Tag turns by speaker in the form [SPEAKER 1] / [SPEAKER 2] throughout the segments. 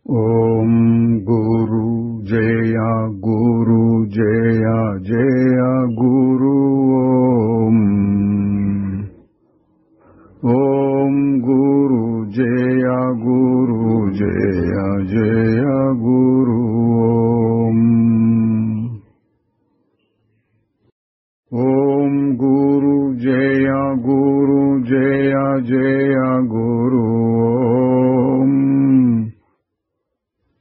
[SPEAKER 1] ఓం గురు జయ గురు జయ జయ గురు ఓం గురు జయ గురు జయ జయ గురు ఓం గురు జయ గురు జయ జయ గురు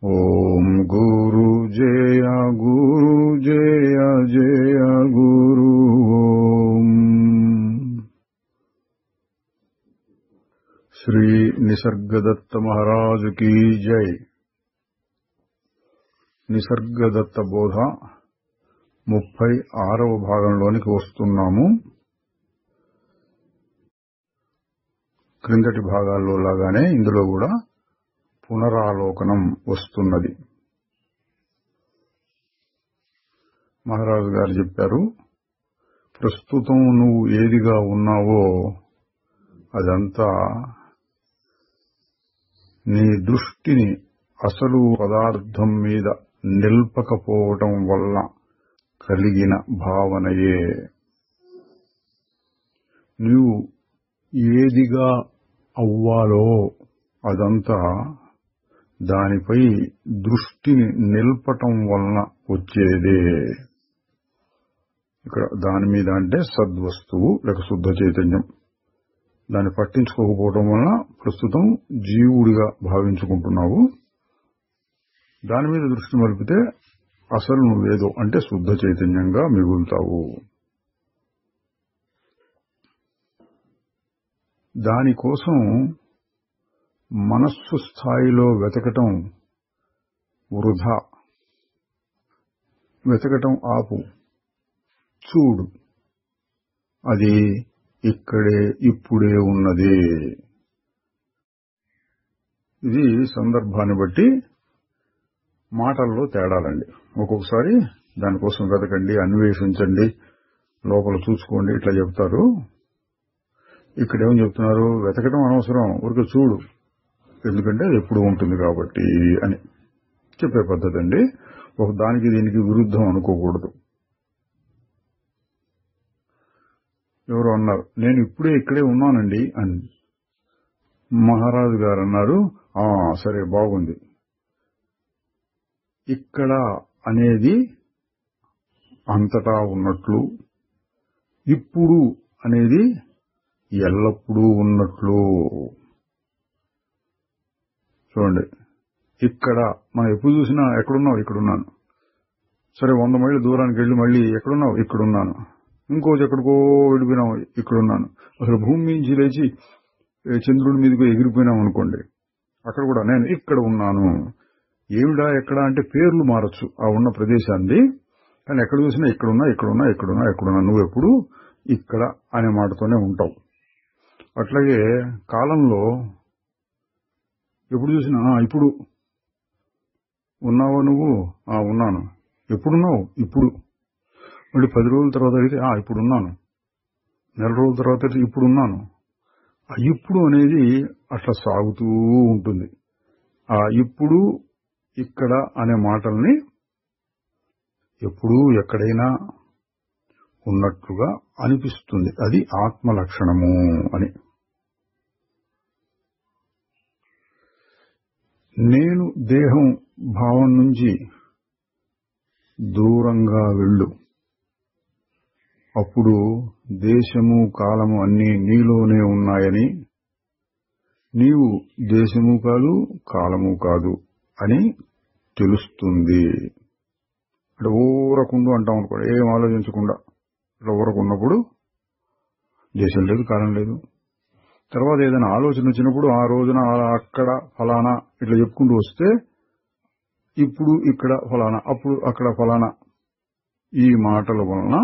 [SPEAKER 1] ఓం గురు జయ గురు జయ జయ గురు శ్రీ నిసర్గదత్త మహారాజు కీ జై. నిసర్గదత్త బోధ 36వ భాగంలోనికి వస్తున్నాము. క్రిందటి భాగాల్లో లాగానే ఇందులో కూడా పునరాలోకనం వస్తున్నది. మహారాజు గారు చెప్పారు, ప్రస్తుతం నువ్వు ఏదిగా ఉన్నావో అదంతా నీ దృష్టిని అసలు పదార్థం మీద నిల్పకపోవటం వల్ల కలిగిన భావనయే. నీవు ఏదిగా అవ్వాలో అదంతా దానిపై దృష్టిని నిల్పటం వలన వచ్చేదే. ఇక్కడ దాని మీద అంటే సద్వస్తువు లేక శుద్ధ చైతన్యం. దాన్ని పట్టించుకోకపోవడం వలన ప్రస్తుతం జీవుడిగా భావించుకుంటున్నావు. దాని మీద దృష్టి మలిపితే అసలు నువ్వేదో అంటే శుద్ధ చైతన్యంగా మిగులుతావు. దానికోసం మనస్సు స్థాయిలో వెతకటం వృధా. వెతకటం ఆపు, చూడు. అది ఇక్కడే ఇప్పుడే ఉన్నది. ఇది సందర్భాన్ని బట్టి మాటల్లో తేడాలండి. ఒక్కొక్కసారి దానికోసం వెతకండి, అన్వేషించండి, లోపల చూసుకోండి ఇట్లా చెప్తారు. ఇక్కడేమని చెప్తున్నారు, వెతకడం అనవసరం, ఊరికే చూడు, ఎందుకంటే అది ఎప్పుడు ఉంటుంది కాబట్టి అని చెప్పే పద్ధతి అండి. ఒక దానికి దీనికి విరుద్ధం అనుకోకూడదు. ఎవరు అన్నారు, నేను ఇప్పుడే ఇక్కడే ఉన్నానండి అని. మహారాజు గారు అన్నారు, సరే బాగుంది. ఇక్కడ అనేది అంతటా ఉన్నట్లు, ఇప్పుడు అనేది ఎల్లప్పుడూ ఉన్నట్లు. చూడండి, ఇక్కడ మనం ఎప్పుడు చూసినా ఎక్కడున్నావు, ఇక్కడున్నాను. సరే 100 మైళ్ళ దూరానికి వెళ్ళి మళ్ళీ ఎక్కడున్నావు, ఇక్కడున్నాను. ఇంకోటి ఎక్కడికో వెళ్ళిపోయినావు, ఇక్కడున్నాను. అసలు భూమి నుంచి లేచి చంద్రుడి మీదకి ఎగిరిపోయినాం అనుకోండి, అక్కడ కూడా నేను ఇక్కడ ఉన్నాను. ఏమిడా ఎక్కడ అంటే పేర్లు మారచ్చు ఆ ఉన్న ప్రదేశాన్ని, కానీ ఎక్కడ చూసినా ఇక్కడున్నా ఇక్కడున్నా ఇక్కడున్నా ఎక్కడున్నా. నువ్వెప్పుడు ఇక్కడ అనే మాటతోనే ఉంటావు. అట్లాగే కాలంలో ఎప్పుడు చూసినా ఇప్పుడు ఉన్నావా నువ్వు, ఉన్నాను. ఎప్పుడున్నావు, ఇప్పుడు. మళ్ళీ 10 రోజుల తర్వాత అయితే ఇప్పుడున్నాను. నెల రోజుల తర్వాత అయితే ఇప్పుడున్నాను. ఇప్పుడు అనేది అట్లా సాగుతూ ఉంటుంది. ఇప్పుడు ఇక్కడ అనే మాటల్ని ఎప్పుడూ ఎక్కడైనా ఉన్నట్లుగా అనిపిస్తుంది. అది ఆత్మ లక్షణము అని. నేను దేహం భావం నుంచి దూరంగా వెళ్ళు. అప్పుడు దేశము కాలము అన్నీ నీలోనే ఉన్నాయని, నీవు దేశము కాదు కాలము కాదు అని తెలుస్తుంది. అంటే ఊరకుండు అంటాం అనుకోండి, ఏం ఆలోచించకుండా ఇట్లా ఊరకున్నప్పుడు దేశం లేదు కాలం లేదు. తర్వాత ఏదైనా ఆలోచన వచ్చినప్పుడు ఆ రోజున అక్కడ ఫలానా ఇట్లా చెప్పుకుంటూ వస్తే ఇప్పుడు ఇక్కడ ఫలానా, అప్పుడు అక్కడ ఫలానా, ఈ మాటల వలన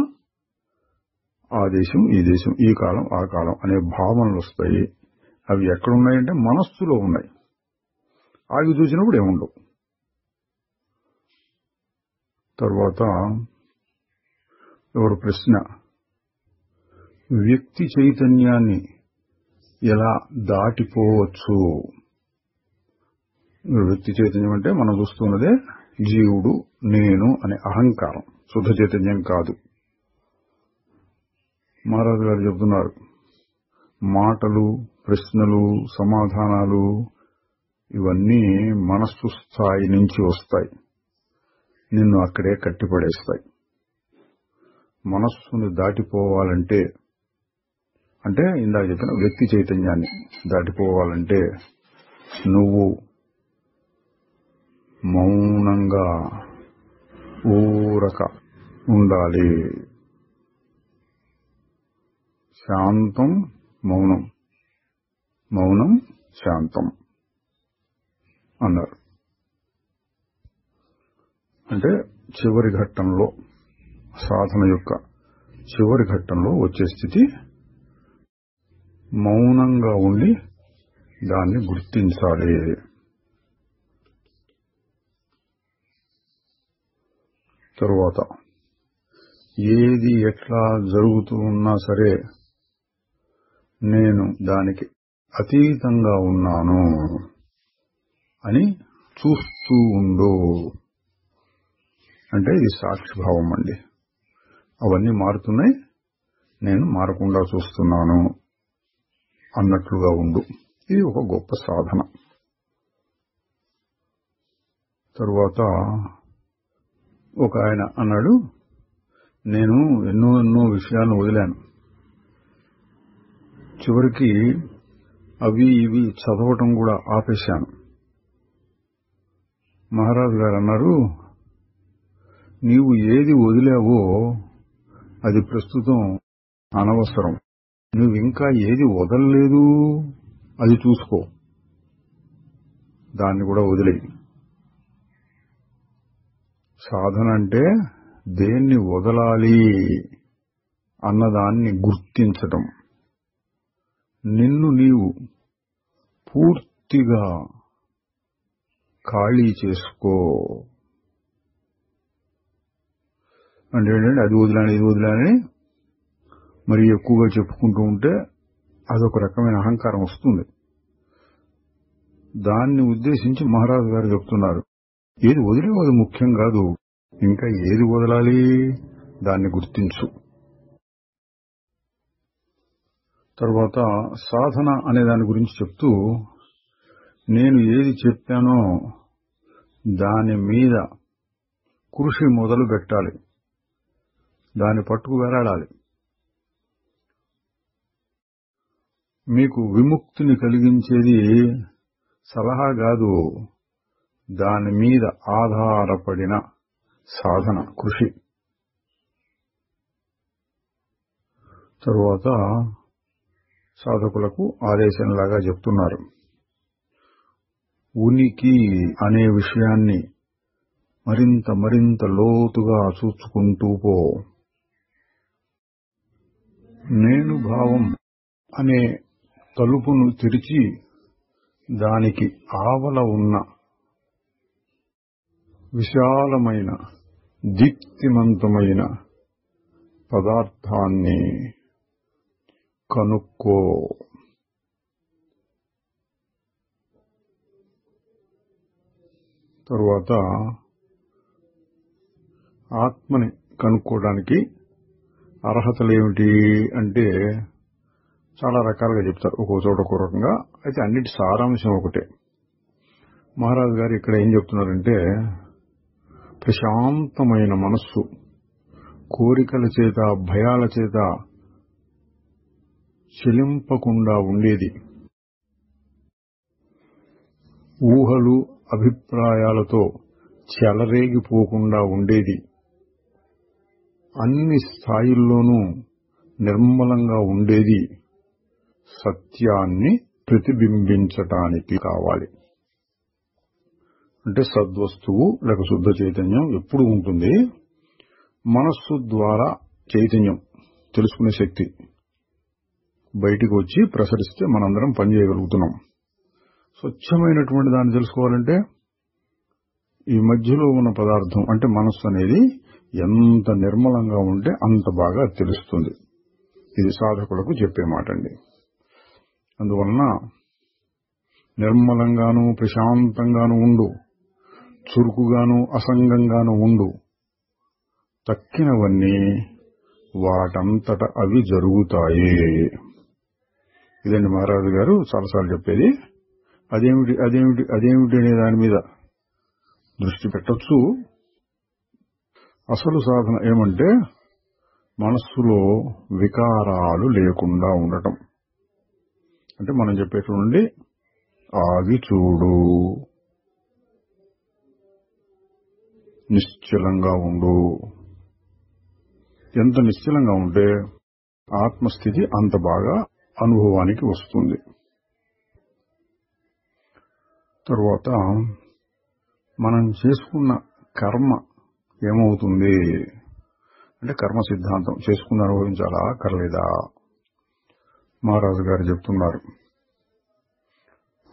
[SPEAKER 1] ఆ దేశం ఈ దేశం, ఈ కాలం ఆ కాలం అనే భావనలు వస్తాయి. అవి ఎక్కడున్నాయంటే మనస్సులో ఉన్నాయి. ఆగి చూసినప్పుడు ఏముండవు. తర్వాత ఎవరు ప్రశ్న, వ్యక్తి చైతన్యాన్ని ఎలా దాటిపోవచ్చు వ్యక్తి చైతన్యం అంటే మనం చూస్తున్నదే జీవుడు, నేను అనే అహంకారం, శుద్ధ చైతన్యం కాదు. మహారాజు గారు చెబుతున్నారు, మాటలు, ప్రశ్నలు, సమాధానాలు ఇవన్నీ మనస్సు స్థాయి నుంచి వస్తాయి, నిన్ను అక్కడే కట్టిపడేస్తాయి. మనస్సును దాటిపోవాలంటే, అంటే ఇందాక చెప్పిన వ్యక్తి చైతన్యాన్ని దాటిపోవాలంటే నువ్వు మౌనంగా ఊరక ఉండాలి. శాంతం మౌనం, మౌనం శాంతం అన్నారు. అంటే చివరి ఘట్టంలో, సాధన యొక్క చివరి ఘట్టంలో వచ్చే స్థితి మౌనంగా ఉండి దాన్ని గుర్తించాలి. తరువాత ఏది ఎట్లా జరుగుతూ ఉన్నా సరే నేను దానికి అతీతంగా ఉన్నాను అని చూస్తూ ఉండు. అంటే ఇది సాక్షిభావం అండి. అవన్నీ మారుతున్నాయి, నేను మారకుండా చూస్తున్నాను అన్నట్లుగా ఉండు. ఇది ఒక గొప్ప సాధన. తరువాత ఒక ఆయన అన్నాడు, నేను ఎన్నో విషయాలను వదిలాను, చివరికి అవి ఇవి చదవటం కూడా ఆపేశాను. మహారాజు గారు అన్నారు, నీవు ఏది వదిలావో అది ప్రస్తుతం అనవసరం. నువ్వు ఇంకా ఏది వదలలేదు అది చూసుకో, దాన్ని కూడా వదిలేయి. సాధన అంటే దేన్ని వదలాలి అన్నదాన్ని గుర్తించటం. నిన్ను నీవు పూర్తిగా ఖాళీ చేసుకో. అంటే ఏంటంటే అది వదిలాని ఇది వదిలాని మరి ఎక్కువగా చెప్పుకుంటూ ఉంటే అదొక రకమైన అహంకారం వస్తుంది. దాన్ని ఉద్దేశించి మహారాజు గారు చెప్తున్నారు, ఏది వదిలేవో అది ముఖ్యం కాదు, ఇంకా ఏది వదలాలి దాన్ని గుర్తించు. తర్వాత సాధన అనే దాని గురించి చెప్తూ, నేను ఏది చెప్పానో దాని మీద కృషి మొదలు పెట్టాలి, దాన్ని పట్టుకు వేలాడాలి. మీకు విముక్తిని కలిగించేది సలహా కాదు, దాని మీద ఆధారపడిన సాధన, కృషి. తరువాత సాధకులకు ఆదేశంలాగా చెప్తున్నారు, ఉనికి అనే విషయాన్ని మరింత లోతుగా చూసుకుంటూ పో. నేను భావం అనే తలుపును తెరిచి దానికి ఆవల ఉన్న విశాలమైన దీప్తిమంతమైన పదార్థాన్ని కనుక్కో. తరువాత ఆత్మని కనుక్కోవడానికి అర్హతలేమిటి అంటే చాలా రకాలుగా చెప్తారు, ఒక్కో చోట ఒక్కో రకంగా. అయితే అన్నిటి సారాంశం ఒకటే. మహారాజు గారు ఇక్కడ ఏం చెప్తున్నారంటే, ప్రశాంతమైన మనస్సు కోరికల చేత భయాల చేత చెలింపకుండా ఉండేది, ఊహలు అభిప్రాయాలతో చెలరేగిపోకుండా ఉండేది, అన్ని స్థాయిల్లోనూ నిర్మలంగా ఉండేది సత్యాన్ని ప్రతిబింబించటానికి కావాలి. అంటే సద్వస్తువు లేక శుద్ధ చైతన్యం ఎప్పుడు ఉంటుంది. మనస్సు ద్వారా చైతన్యం తెలుసుకునే శక్తి బయటికి వచ్చి ప్రసరిస్తే మనందరం పనిచేయగలుగుతున్నాం. స్వచ్ఛమైనటువంటి దాన్ని తెలుసుకోవాలంటే ఈ మధ్యలో ఉన్న పదార్థం అంటే మనస్సు అనేది ఎంత నిర్మలంగా ఉంటే అంత బాగా తెలుస్తుంది. ఇది సాధకులకు చెప్పే మాట అండి. అందువలన నిర్మలంగాను ప్రశాంతంగాను ఉండు, చురుకుగాను అసంగంగాను ఉండు. తక్కినవన్నీ వాటంతట అవి జరుగుతాయి. ఇదండి మహారాజు గారు చాలాసార్లు చెప్పేది. అదేమిటి అదేమిటి అదేమిటి అనే దాని మీద దృష్టి పెట్టొచ్చు. అసలు సాధన ఏమంటే మనస్సులో వికారాలు లేకుండా ఉండటం. అంటే మనం చెప్పేటువంటి ఆగి చూడు, నిశ్చలంగా ఉండు. ఎంత నిశ్చలంగా ఉంటే ఆత్మస్థితి అంత బాగా అనుభవానికి వస్తుంది. తరువాత మనం చేసుకున్న కర్మ ఏమవుతుంది అంటే కర్మ సిద్ధాంతం చేసుకున్న అనుభవించాలా కర్లేదా. మహారాజు గారు చెప్తున్నారు,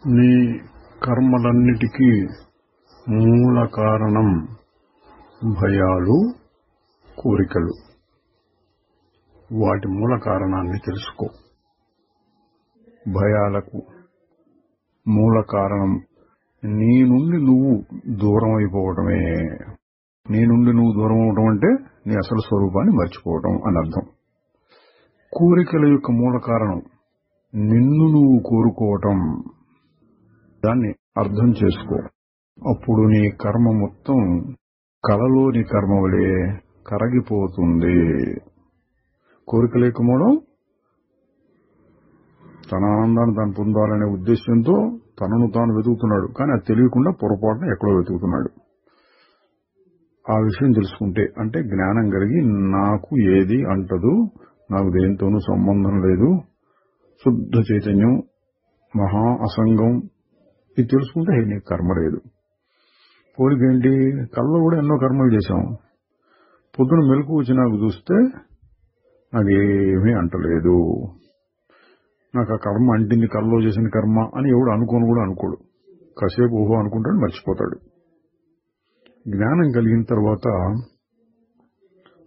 [SPEAKER 1] నీ కర్మలన్నిటికీ మూల కారణం భయాలు, కోరికలు. వాటి మూల కారణాన్ని తెలుసుకో. భయాలకు మూల కారణం నీ నుండి నువ్వు దూరం అయిపోవటమే. నీ నుండి నువ్వు దూరం అవటం అంటే నీ అసలు స్వరూపాన్ని మర్చిపోవటం అని అర్థం. కోరికల యొక్క మూల కారణం నిన్ను నువ్వు కోరుకోవటం. దాన్ని అర్థం చేసుకో. అప్పుడు నీ కర్మ మొత్తం కలలోని కర్మ వలె కరగిపోతుంది. కోరికల యొక్క మూలం తన ఆనందాన్ని తాను పొందాలనే ఉద్దేశంతో తనను తాను వెతుకుతున్నాడు. కానీ అది తెలియకుండా పొరపాటున ఎక్కడో వెతుకుతున్నాడు. ఆ విషయం తెలుసుకుంటే అంటే జ్ఞానం కలిగి నాకు ఏది అంటదు, నాకు దేనితోనూ సంబంధం లేదు, శుద్ధ చైతన్యం, మహా అసంగం, ఇది తెలుసుకుంటే నీకు కర్మ లేదు. పోలికేంటి, కళ్ళలో కూడా ఎన్నో కర్మలు చేశాం. పొద్దున మెలకు వచ్చి నాకు చూస్తే నాకేమీ అంటలేదు, నాకు ఆ కర్మ అంటింది, కళ్ళలో చేసిన కర్మ అని ఎవడు అనుకోను కూడా అనుకోడు. కాసేపు ఊహో అనుకుంటాడు, మర్చిపోతాడు. జ్ఞానం కలిగిన తర్వాత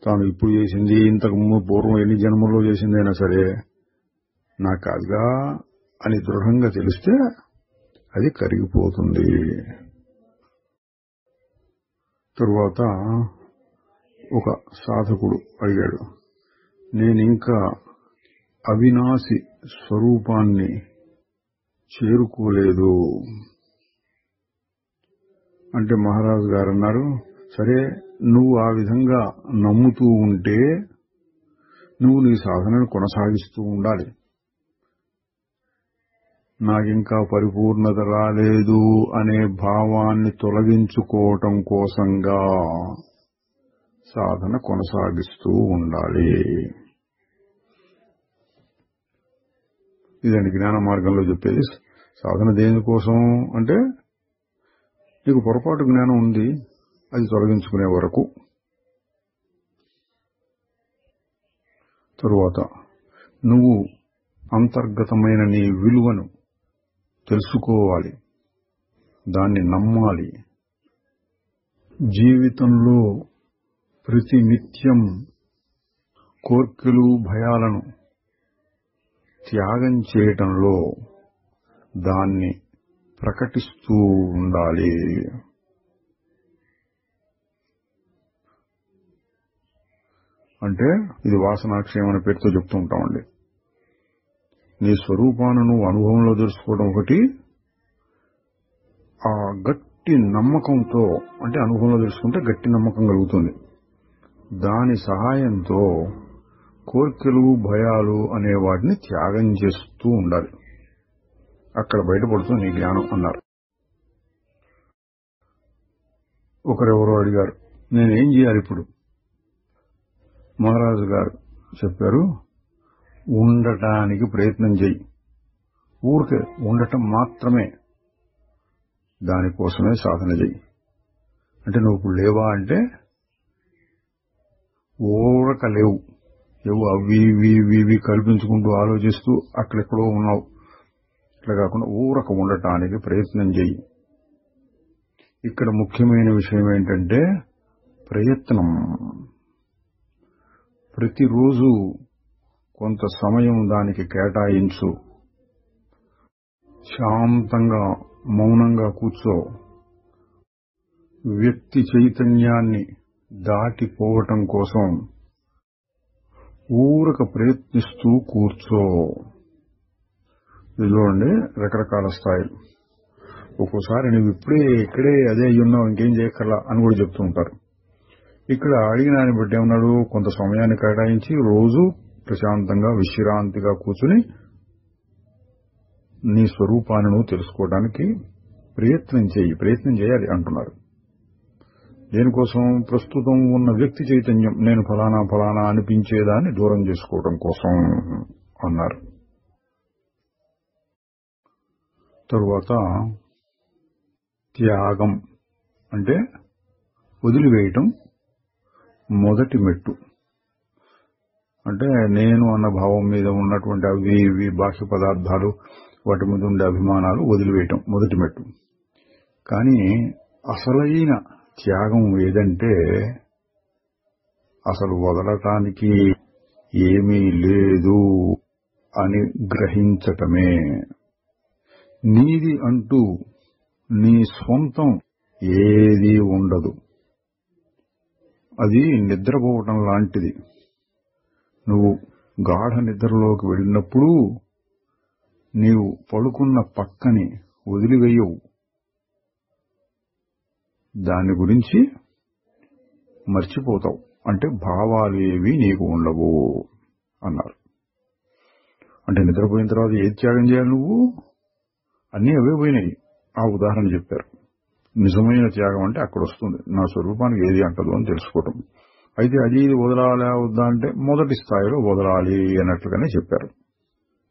[SPEAKER 1] తాను ఇప్పుడు చేసింది, ఇంతకు పూర్వం ఎన్ని జన్మల్లో చేసిందైనా సరే నాకు కాదుగా అని దృఢంగా తెలిస్తే అది కరిగిపోతుంది. తరువాత ఒక సాధకుడు అడిగాడు, నేనింకా అవినాశి స్వరూపాన్ని చేరుకోలేదు అంటే మహారాజు గారు అన్నారు, సరే నువ్వు ఆ విధంగా నమ్ముతూ ఉంటే నువ్వు నీ సాధనను కొనసాగిస్తూ ఉండాలి. నాకింకా పరిపూర్ణత రాలేదు అనే భావాన్ని తొలగించుకోవటం కోసంగా సాధన కొనసాగిస్తూ ఉండాలి. ఇదండి జ్ఞాన మార్గంలో చెప్పేది. సాధన దేనికోసం అంటే నీకు పొరపాటు జ్ఞానం ఉంది, అది తొలగించుకునే వరకు. తరువాత నువ్వు అంతర్గతమైన నీ విలువను తెలుసుకోవాలి, దాన్ని నమ్మాలి. జీవితంలో ప్రతి నిత్యం కోర్కెలు, భయాలను త్యాగం చేయటంలో దాన్ని ప్రకటిస్తూ ఉండాలి. అంటే ఇది వాసనాక్షయం అనే పేరుతో చెప్తూ ఉంటామండి. నీ స్వరూపాన్ని నువ్వు అనుభవంలో తెలుసుకోవడం ఒకటి, ఆ గట్టి నమ్మకంతో అంటే అనుభవంలో తెలుసుకుంటే గట్టి నమ్మకం కలుగుతుంది. దాని సహాయంతో కోరికలు, భయాలు అనే వాటిని త్యాగం చేస్తూ ఉండాలి. అక్కడ బయటపడుతుంది నీ జ్ఞానం అన్నారు. ఒకరెవరో అడిగారు, నేనేం చేయాలి ఇప్పుడు? మహారాజు గారు చెప్పారు, ఉండటానికి ప్రయత్నం చెయ్యి. ఊరికే ఉండటం మాత్రమే, దానికోసమే సాధన చెయ్యి. అంటే నువ్వు ఇప్పుడు లేవా అంటే ఊరక లేవు, ఏవో అవి ఇవి కల్పించుకుంటూ ఆలోచిస్తూ అక్కడెక్కడో ఉన్నావు. ఇట్లా కాకుండా ఊరక ఉండటానికి ప్రయత్నం చెయ్యి. ఇక్కడ ముఖ్యమైన విషయం ఏంటంటే ప్రయత్నం. ప్రతిరోజు కొంత సమయం దానికి కేటాయించు. శాంతంగా మౌనంగా కూర్చో. వ్యక్తి చైతన్యాన్ని దాటిపోవటం కోసం ఊరక ప్రయత్నిస్తూ కూర్చో. ఇదిగోండి రకరకాల స్థాయిలు. ఒక్కోసారి నువ్వు ఇక్కడే అదే అయ్యున్నావు, ఇంకేం చేయక్కర్లా అని కూడా చెప్తూ ఉంటారు. ఇక్కడ అడిగిన దాన్ని బట్టి ఏమన్నాడు, కొంత సమయాన్ని కేటాయించి రోజు ప్రశాంతంగా విశ్రాంతిగా కూర్చుని నీ స్వరూపాన్ని నువ్వు తెలుసుకోవడానికి ప్రయత్నం చేయాలి అంటున్నారు. దేనికోసం? ప్రస్తుతం ఉన్న వ్యక్తి చైతన్యం నేను ఫలానా అనిపించేదాన్ని దూరం చేసుకోవడం కోసం అన్నారు. తరువాత త్యాగం అంటే వదిలివేయటం మొదటి మెట్టు. అంటే నేను అన్న భావం మీద ఉన్నటువంటి అవి బాహ్య పదార్థాలు, వాటి మీద ఉండే అభిమానాలు వదిలివేయటం మొదటి మెట్టు. కానీ అసలైన త్యాగం ఏదంటే అసలు వదలటానికి ఏమీ లేదు అని గ్రహించటమే. నీది అంటూ నీ స్వంతం ఏదీ ఉండదు. అది నిద్రపోవటం లాంటిది. నువ్వు గాఢ నిద్రలోకి వెళ్ళినప్పుడు నీవు పడుకున్న పక్కని వదిలివేయవు. దాని గురించి మర్చిపోతావు. అంటే భావాలేవి నీకు ఉండవు అన్నారు. అంటే నిద్రపోయిన తర్వాత ఏది త్యాగం చేయాలి? నువ్వు అన్నీ అవే పోయినాయి. ఆ ఉదాహరణ చెప్పారు. నిజమైన త్యాగం అంటే అక్కడ వస్తుంది, నా స్వరూపానికి ఏది అంటదు అని తెలుసుకోవటం. అయితే అది వదలాలా వద్దా అంటే మొదటి స్థాయిలో వదలాలి అన్నట్లుగానే చెప్పారు.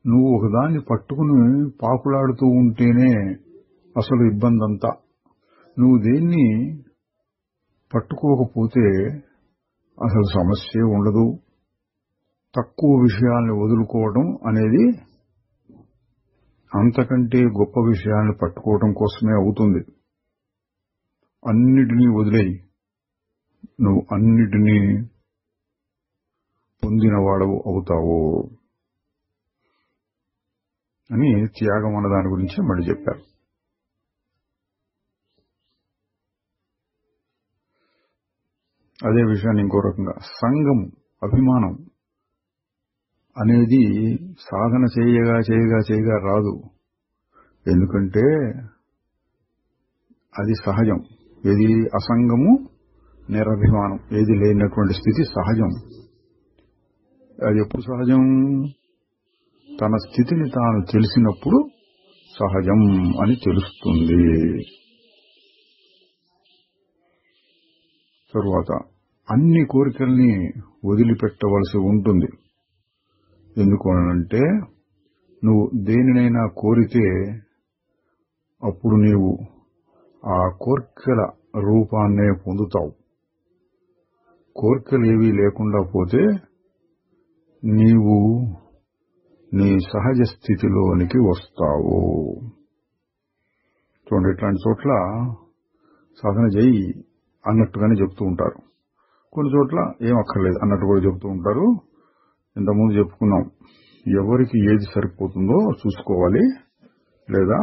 [SPEAKER 1] నువ్వు ఒకదాన్ని పట్టుకుని పాకులాడుతూ ఉంటేనే అసలు ఇబ్బంది అంతా. నువ్వు దేన్ని పట్టుకోకపోతే అసలు సమస్య ఉండదు. తక్కువ విషయాల్ని వదులుకోవడం అనేది అంతకంటే గొప్ప విషయాన్ని పట్టుకోవడం కోసమే అవుతుంది. అన్నిటినీ వదిలేయి, నువ్వు అన్నిటినీ పొందినవాడవు అవుతావు అని త్యాగం అన్న దాని గురించి మళ్ళీ చెప్పారు. అదే విషయాన్ని ఇంకో రకంగా సంఘం, అభిమానం అనేది సాధన చేయగా రాదు. ఎందుకంటే అది సహజం. ఏది అసంగము, నిరభిమానం, ఏది లేనటువంటి స్థితి సహజం. అది ఎప్పుడు సహజం? తన స్థితిని తాను తెలిసినప్పుడు సహజం అని తెలుస్తుంది. తరువాత అన్ని కోరికల్ని వదిలిపెట్టవలసి ఉంటుంది. ఎందుకు అనంటే నువ్వు దేనినైనా కోరితే అప్పుడు నీవు ఆ కోరికల రూపాన్నే పొందుతావు. కోరికలు ఏవీ లేకుండా పోతే నీవు నీ సహజ స్థితిలోనికి వస్తావు. చూడండి, ఇట్లాంటి చోట్ల సాధన చేయి అన్నట్టుగానే చెప్తూ ఉంటారు. కొన్ని చోట్ల ఏం అక్కర్లేదు అన్నట్టు కూడా చెప్తూ ఉంటారు. ఇంతకుముందు చెప్పుకున్నాం, ఎవరికి ఏది సరిపోతుందో చూసుకోవాలి, లేదా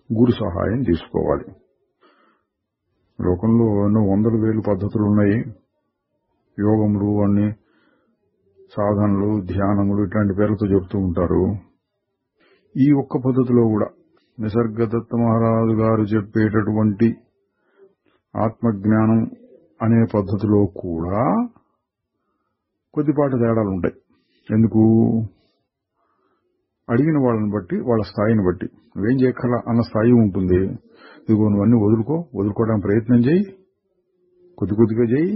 [SPEAKER 1] గురు సహాయం తీసుకోవాలి. లోకంలో ఎన్నో 100,000 పద్ధతులు ఉన్నాయి. యోగములు, అన్ని సాధనలు, ధ్యానములు ఇట్లాంటి పేర్లతో చెప్తూ ఉంటారు. ఈ ఒక్క పద్ధతిలో కూడా నిసర్గదత్త మహారాజు గారు చెప్పేటటువంటి ఆత్మజ్ఞానం అనే పద్ధతిలో కూడా కొద్దిపాటి తేడాలు ఉంటాయి. ఎందుకు? అడిగిన వాళ్ళని బట్టి, వాళ్ళ స్థాయిని బట్టి. నువ్వేం చేయక్కర్లా అన్న స్థాయి ఉంటుంది. ఇదిగో నువ్వన్నీ వదులుకోవడానికి ప్రయత్నం చేయి, కొద్దిగా చేయి,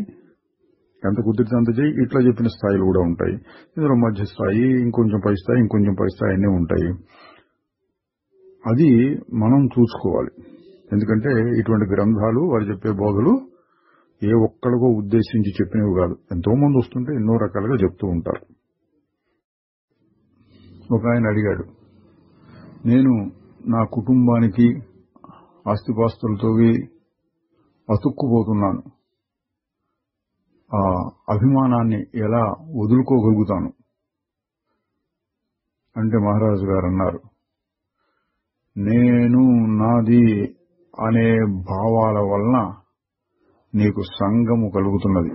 [SPEAKER 1] ఎంత కుదిరితే అంత చేయి, ఇట్లా చెప్పిన స్థాయిలు కూడా ఉంటాయి. ఇందులో మధ్య స్థాయి, ఇంకొంచెం పై స్థాయి అన్నీ ఉంటాయి. అది మనం చూసుకోవాలి. ఎందుకంటే ఇటువంటి గ్రంథాలు, వారు చెప్పే బోధలు ఏ ఒక్కడికో ఉద్దేశించి చెప్పినవి కాదు. ఎంతో మంది వస్తుంటే ఎన్నో రకాలుగా చెప్తూ ఉంటారు. ఒక ఆయన అడిగాడు, నేను నా కుటుంబానికి ఆస్తిపాస్తులతో అతుక్కుపోతున్నాను, ఆ అభిమానాన్ని ఎలా వదులుకోగలుగుతాను అంటే మహారాజు గారు అన్నారు, నేను నాది అనే భావాల వలన నీకు సంగము కలుగుతున్నది.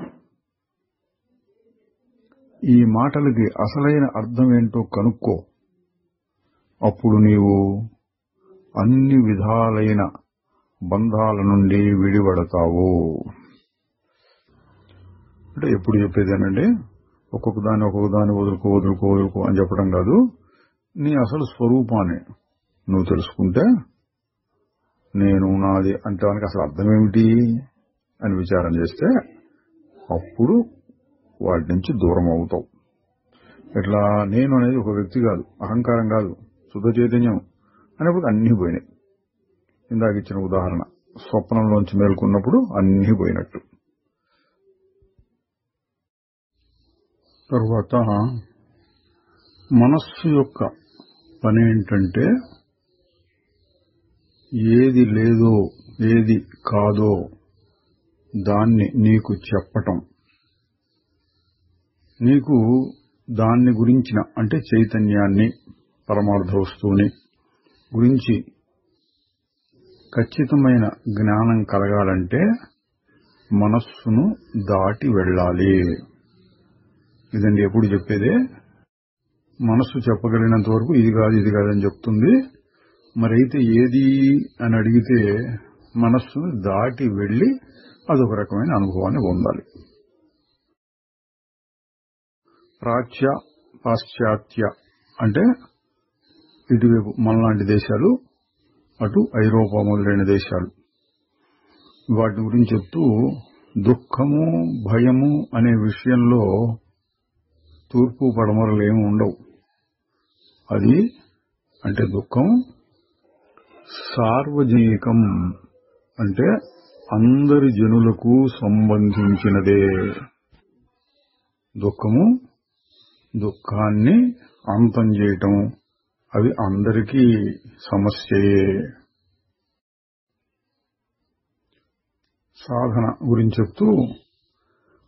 [SPEAKER 1] ఈ మాటలకి అసలైన అర్థమేంటో కనుక్కో. అప్పుడు నీవు అన్ని విధాలైన బంధాల నుండి విడిపడతావు. అంటే ఎప్పుడు చెప్పేదేనంటే ఒక్కొక్క దాన్ని వదులుకో అని చెప్పడం కాదు. నీ అసలు స్వరూపాన్ని నువ్వు తెలుసుకుంటే నేను నాది అంటే అసలు అర్థమేమిటి అని విచారం చేస్తే అప్పుడు వాటి నుంచి దూరం అవుతావు. ఇట్లా నేను అనేది ఒక వ్యక్తి కాదు, అహంకారం కాదు, శుద్ధ చైతన్యం అనేప్పుడు అన్నీ పోయినాయి. ఇందాక ఇచ్చిన ఉదాహరణ, స్వప్నంలోంచి మేల్కొన్నప్పుడు అన్నీ పోయినట్టు. తర్వాత మనస్సు యొక్క పనేంటంటే ఏది లేదో ఏది కాదో దాన్ని నీకు చెప్పటం. నీకు దాన్ని గురించిన అంటే చైతన్యాన్ని, పరమార్థ వస్తువుని గురించి ఖచ్చితమైన జ్ఞానం కలగాలంటే మనస్సును దాటి వెళ్ళాలి. ఇదండి ఎప్పుడు చెప్పేదే. మనస్సు చెప్పగలిగినంత వరకు ఇది కాదని చెప్తుంది. మరైతే ఏది అని అడిగితే మనస్సును దాటి వెళ్లి అదొక రకమైన అనుభవాన్ని పొందాలి. ప్రాచ్య, పాశ్చాత్య అంటే ఇటువైపు మనలాంటి దేశాలు, అటు ఐరోపా మొదలైన దేశాలు. వాటి గురించి చెప్తూ దుఃఖము, భయము అనే విషయంలో తూర్పు పడమరలు ఏమి ఉండవు. అది అంటే దుఃఖం సార్వజనికం, అంటే అందరి జనులకు సంబంధించినదే. దుఃఖాన్ని అంతం చేయటం అవి అందరికీ సమస్యయే. సాధన గురించి చెప్తూ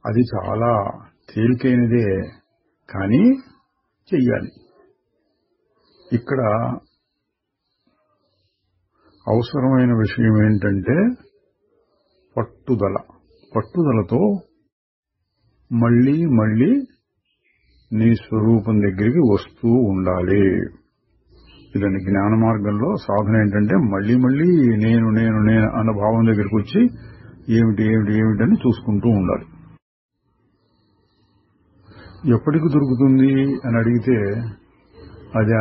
[SPEAKER 1] అది చాలా తేలికైనదే, కానీ చెయ్యాలి. ఇక్కడ అవసరమైన విషయం ఏంటంటే పట్టుదలతో మళ్లీ నీ స్వరూపం దగ్గరికి వస్తూ ఉండాలి. ఇదండి జ్ఞాన మార్గంలో సాధన ఏంటంటే మళ్లీ నేను అన్న భావం దగ్గరికి వచ్చి ఏమిటని చూసుకుంటూ ఉండాలి. ఎప్పటికి దొరుకుతుంది అని అడిగితే అది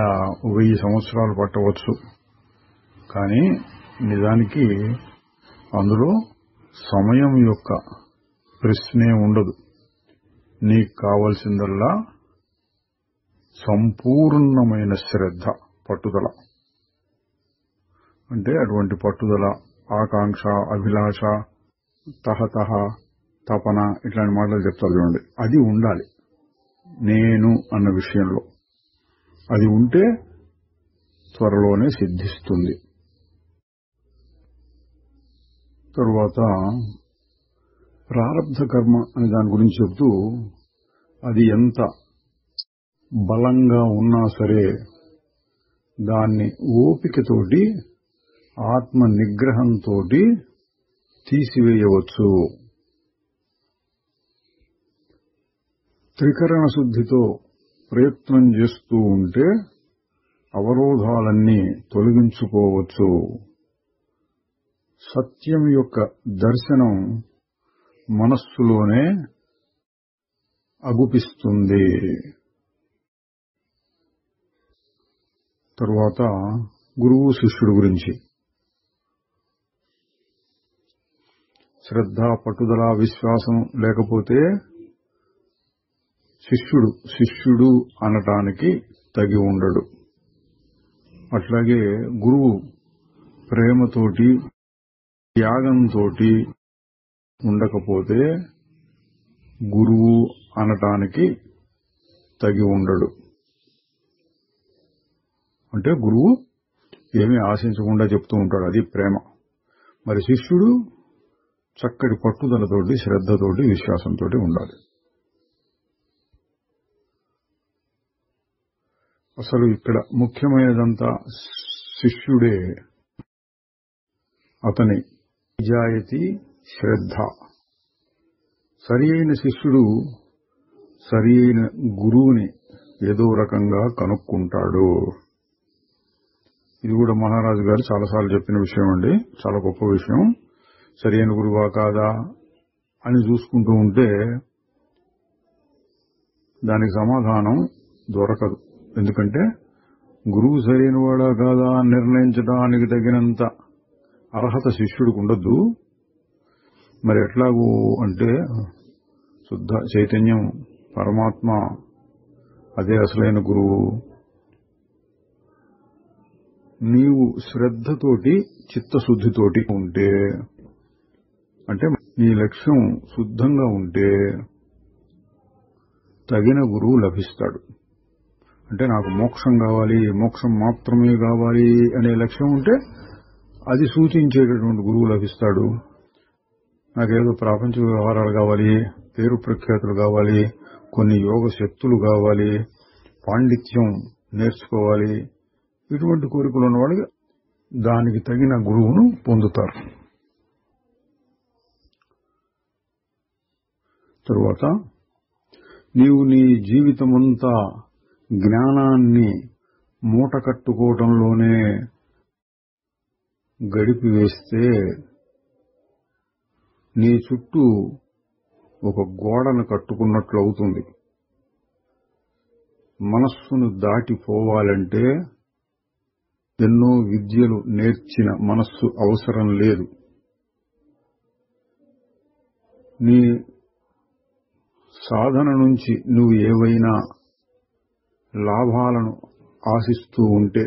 [SPEAKER 1] 1000 సంవత్సరాలు పట్టవచ్చు. కానీ నిజానికి అందులో సమయం యొక్క ప్రశ్నే ఉండదు. నీకు కావలసిందల్లా సంపూర్ణమైన శ్రద్ధ, పట్టుదల. అంటే అటువంటి పట్టుదల, ఆకాంక్ష, అభిలాష, తహతహ, తపన ఇట్లాంటి మాటలు చెప్తారు చూడండి, అది ఉండాలి. నేను అన్న విషయంలో అది ఉంటే త్వరలోనే సిద్ధిస్తుంది. తరువాత ప్రారబ్ధ కర్మ అనే దాని గురించి చెబుతూ అది ఎంత బలంగా ఉన్నా సరే దాన్ని ఓపికతోటి, ఆత్మ నిగ్రహంతో తీసివేయవచ్చు. త్రికరణ శుద్ధితో ప్రయత్నం చేస్తూ ఉంటే అవరోధాలన్నీ తొలగించుకోవచ్చు. సత్యం యొక్క దర్శనం మనస్సులోనే అగుపిస్తుంది. తరువాత గురువు శిష్యుడు గురించి శ్రద్ధ, పట్టుదల, విశ్వాసం లేకపోతే శిష్యుడు అనటానికి తగి ఉండడు. అట్లాగే గురువు ప్రేమతోటి, త్యాగంతోటి ఉండకపోతే గురువు అనటానికి తగి ఉండడు. అంటే గురువు ఏమీ ఆశించకుండా చెప్తూ ఉంటాడు, అది ప్రేమ. మరి శిష్యుడు చక్కటి పట్టుదలతోటి, శ్రద్ధతోటి, విశ్వాసంతో ఉండాలి. అసలు ఇక్కడ ముఖ్యమైనదంతా శిష్యుడే అతని నిజాయితీ శ్రద్ధ. సరి అయిన శిష్యుడు సరి అయిన గురువుని ఏదో రకంగా కనుక్కుంటాడు. ఇది కూడా మహారాజు గారు చాలాసార్లు చెప్పిన విషయం అండి. చాలా గొప్ప విషయం. సరి అయిన గురువా కాదా అని చూసుకుంటూ ఉంటే దానికి సమాధానం దొరకదు. ఎందుకంటే గురువు సరైన వాడా కాదా నిర్ణయించడానికి తగినంత అర్హత శిష్యుడికి ఉండద్దు. మరి ఎట్లాగూ అంటే శుద్ధ చైతన్యం పరమాత్మ అదే అసలైన గురువు. నీవు శ్రద్ధతోటి చిత్తశుద్ధితోటి ఉంటే, అంటే నీ లక్ష్యం శుద్ధంగా ఉంటే తగిన గురువు లభిస్తాడు. అంటే నాకు మోక్షం కావాలి, మోక్షం మాత్రమే కావాలి అనే లక్ష్యం ఉంటే అది సూచించేటటువంటి గురువు లభిస్తాడు. నాకేదో ప్రాపంచ వ్యవహారాలు కావాలి, పేరు ప్రఖ్యాతులు కావాలి, కొన్ని యోగ శక్తులు కావాలి, పాండిత్యం నేర్చుకోవాలి, ఇటువంటి కోరికలు ఉన్నవాళ్ళు దానికి తగిన గురువును పొందుతారు. తరువాత నీవు నీ జీవితమంతా జ్ఞానాన్ని మూట కట్టుకోవడంలోనే గడిపివేస్తే నీ చుట్టూ ఒక గోడను కట్టుకున్నట్లు అవుతుంది. మనస్సును దాటిపోవాలంటే ఎన్నో విద్యలు నేర్చిన మనస్సు అవసరం లేదు. నీ సాధన నుంచి నువ్వు ఏవైనా లాభాలను ఆశిస్తూ ఉంటే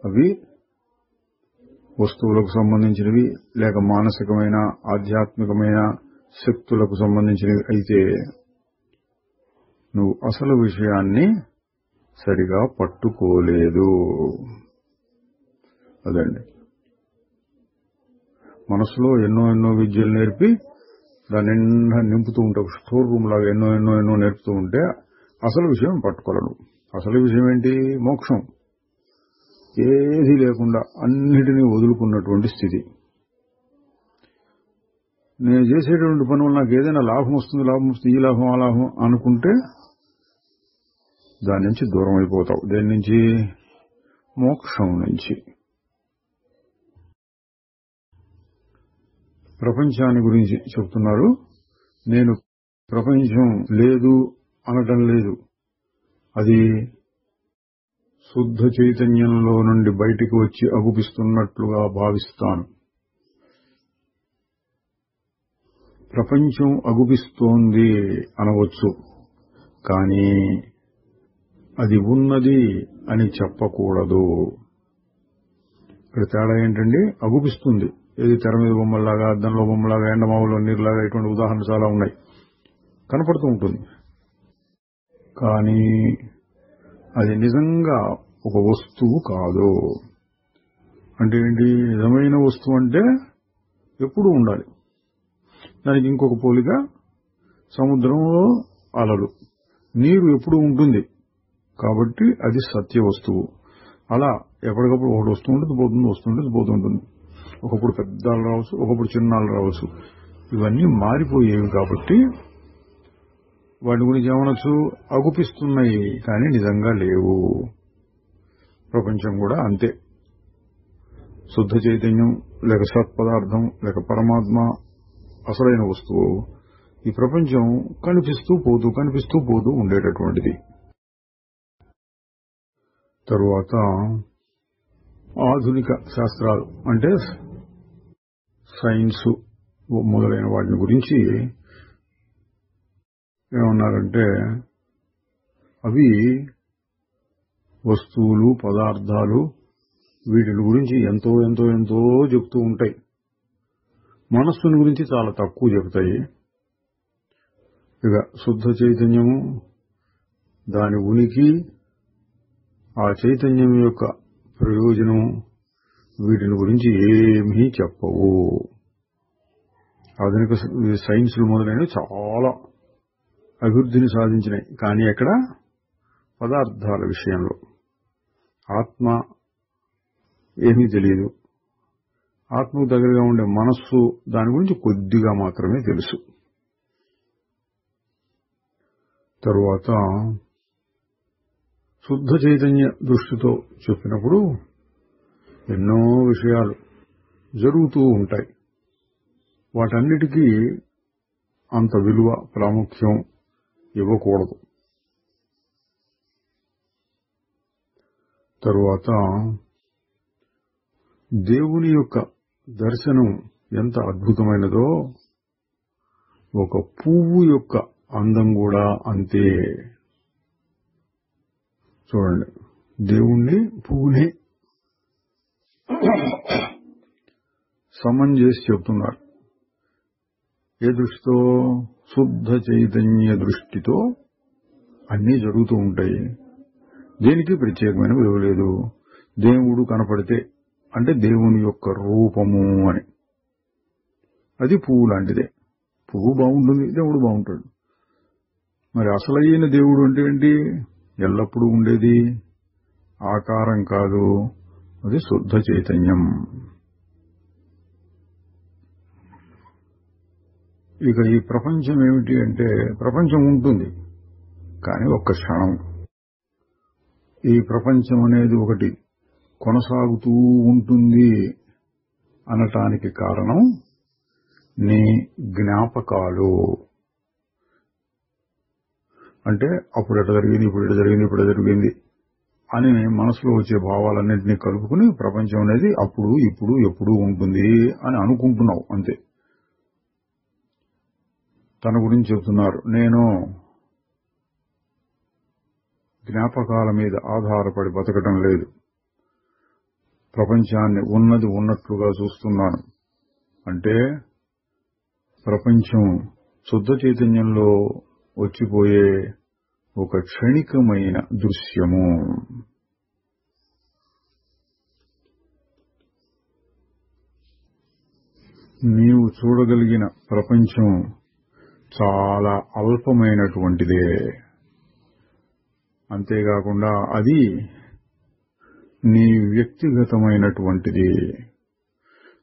[SPEAKER 1] అవి వస్తువులకు సంబంధించినవి లేక మానసికమైన ఆధ్యాత్మికమైన శక్తులకు సంబంధించినవి అయితే నువ్వు అసలు విషయాన్ని సరిగా పట్టుకోలేదు. అదండి, మనసులో ఎన్నో విద్యలు నేర్పి దాని నిండా నింపుతూ ఉంటే స్టోర్ రూమ్ లాగా ఎన్నో నేర్పుతూ ఉంటే అసలు విషయం పట్టుకోలేడు. అసలు విషయం ఏంటి? మోక్షం. ఏది లేకుండా అన్నిటినీ వదులుకున్నటువంటి స్థితి. నేను చేసేటువంటి పని వల్ల నాకు ఏదైనా లాభం వస్తుంది, ఈ లాభం ఆ లాభం అనుకుంటే దాని నుంచి దూరం అయిపోతావు. దేని నుంచి? మోక్షం నుంచి. ప్రపంచాన్ని గురించి చెప్తున్నారు. నేను ప్రపంచం లేదు అనటం లేదు. అది శుద్ధ చైతన్యంలో నుండి బయటికి వచ్చి అగుపిస్తున్నట్లుగా భావిస్తాను. ప్రపంచం అగుపిస్తోంది అనవచ్చు, కానీ అది ఉన్నది అని చెప్పకూడదు. ఇక్కడ తేడా ఏంటండి? అగుపిస్తుంది. ఏది తెర మీద బొమ్మలాగా, అద్దంలో బొమ్మలాగా, ఎండమావులో నీరులాగా, ఇటువంటి ఉదాహరణలు చాలా ఉన్నాయి. కనపడుతూ ఉంటుంది, కానీ అది నిజంగా ఒక వస్తువు కాదు. అంటే ఏంటి? నిజమైన వస్తువు అంటే ఎప్పుడూ ఉండాలి. దానికి ఇంకొక పోలిక సముద్రంలో అలలు. నీరు ఎప్పుడూ ఉంటుంది కాబట్టి అది సత్య వస్తువు. అలా ఎప్పటికప్పుడు ఒకటి వస్తుంటుంది, పోతుంటుంది. ఒకప్పుడు పెద్ద అలలు రావచ్చు, ఒకప్పుడు చిన్న అలలు రావచ్చు. ఇవన్నీ మారిపోయేవి కాబట్టి వాటి గురించి ఏమనొచ్చు? అగుపిస్తున్నాయి కానీ నిజంగా లేవు. ప్రపంచం కూడా అంతే. శుద్ధ చైతన్యం లేక సత్పదార్థం లేక పరమాత్మ అసలైన వస్తువు. ఈ ప్రపంచం కనిపిస్తూ పోతూ ఉండేటటువంటిది. తరువాత ఆధునిక శాస్త్రాలు అంటే సైన్స్ మొదలైన వాటిని గురించి ఏమన్నారంటే, అవి వస్తువులు, పదార్థాలు, వీటి గురించి ఎంతో చెప్తూ ఉంటాయి. మనస్సుని గురించి చాలా తక్కువ చెబుతాయి. ఇక శుద్ధ చైతన్యము, దాని ఉనికి, ఆ చైతన్యం యొక్క ప్రయోజనం, వీటిని గురించి ఏమీ చెప్పవు. ఆధునిక సైన్సులు మొదలైనవి చాలా అభివృద్ధిని సాధించినాయి. కానీ ఎక్కడ? పదార్థాల విషయంలో. ఆత్మ ఏమీ తెలియదు. ఆత్మకు దగ్గరగా ఉండే మనస్సు దాని గురించి కొద్దిగా మాత్రమే తెలుసు. తరువాత శుద్ధ చైతన్య దృష్టితో చెప్పినప్పుడు ఎన్నో విషయాలు జరుగుతూ ఉంటాయి. వాటన్నిటికీ అంత విలువ ప్రాముఖ్యం ఇవ్వకూడదు. తరువాత దేవుని యొక్క దర్శనం ఎంత అద్భుతమైనదో ఒక పువ్వు యొక్క అందం కూడా అంతే. చూడండి, దేవుణ్ణి పువ్వుని సమం చేసి చెప్తున్నారు. ఏ దృష్టితో? శుద్ధ చైతన్య దృష్టితో అన్నీ జరుగుతూ ఉంటాయి. దేనికి ప్రత్యేకమైన విలువ లేదు. దేవుడు కనపడితే అంటే దేవుని యొక్క రూపము అని, అది పువ్వు లాంటిదే. పువ్వు బాగుంటుంది, దేవుడు బాగుంటాడు. మరి అసలైన దేవుడు అంటే ఏంటి? ఎల్లప్పుడూ ఉండేది ఆకారం కాదు, అది శుద్ధ చైతన్యం. ఇక ఈ ప్రపంచం ఏమిటి అంటే, ప్రపంచం ఉంటుంది కానీ ఒక్క క్షణం. ఈ ప్రపంచం అనేది ఒకటి కొనసాగుతూ ఉంటుంది అనటానికి కారణం నీ జ్ఞాపకాలు. అంటే అప్పుడు ఎట జరిగింది, ఇప్పుడు ఎట జరిగింది, ఇప్పుడు జరిగింది అని మనసులో వచ్చే భావాలన్నింటినీ కలుపుకుని ప్రపంచం అనేది అప్పుడు ఇప్పుడు ఎప్పుడు ఉంటుంది అని అనుకుంటున్నావు అంతే. తన గురించి చెబుతున్నారు, నేను జ్ఞాపకాల మీద ఆధారపడి బతకటం లేదు, ప్రపంచాన్ని ఉన్నది ఉన్నట్లుగా చూస్తున్నాను. అంటే ప్రపంచం శుద్ధ చైతన్యంలో వచ్చిపోయే ఒక క్షణికమైన దృశ్యము. నీవు చూడగలిగిన ప్రపంచం చాలా అల్పమైనటువంటిదే. అంతేకాకుండా అది నీ వ్యక్తిగతమైనటువంటిది.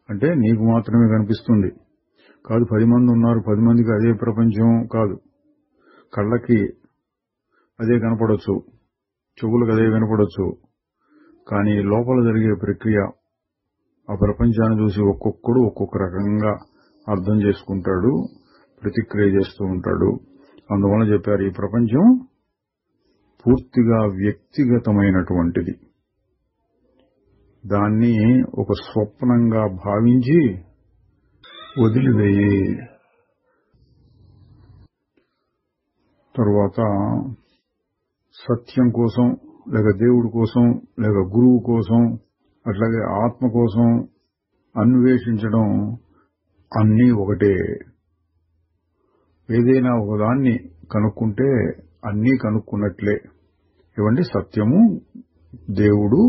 [SPEAKER 1] అంటే నీకు మాత్రమే కనిపిస్తుంది కాదు. 10 మంది ఉన్నారు, 10 మందికి అదే ప్రపంచం కాదు. కళ్ళకి అదే కనపడొచ్చు, చెవులకు అదే వినపడొచ్చు, కానీ లోపల జరిగే ప్రక్రియ ఆ ప్రపంచాన్ని చూసి ఒక్కొక్కడు ఒక్కొక్క రకంగా అర్థం చేసుకుంటాడు, ప్రతిక్రియ చేస్తూ ఉంటాడు. అందువల్ల చెప్పారు, ఈ ప్రపంచం పూర్తిగా వ్యక్తిగతమైనటువంటిది. దాన్ని ఒక స్వప్నంగా భావించి వదిలివేయి. తరువాత సత్యం కోసం, లేక దేవుడి కోసం, లేక గురువు కోసం, అట్లాగే ఆత్మ కోసం అన్వేషించడం అన్నీ ఒకటే. ఏదైనా ఒకదాన్ని కనుక్కుంటే అన్నీ కనుక్కున్నట్లే. ఇవ్వండి, సత్యము, దేవుడు,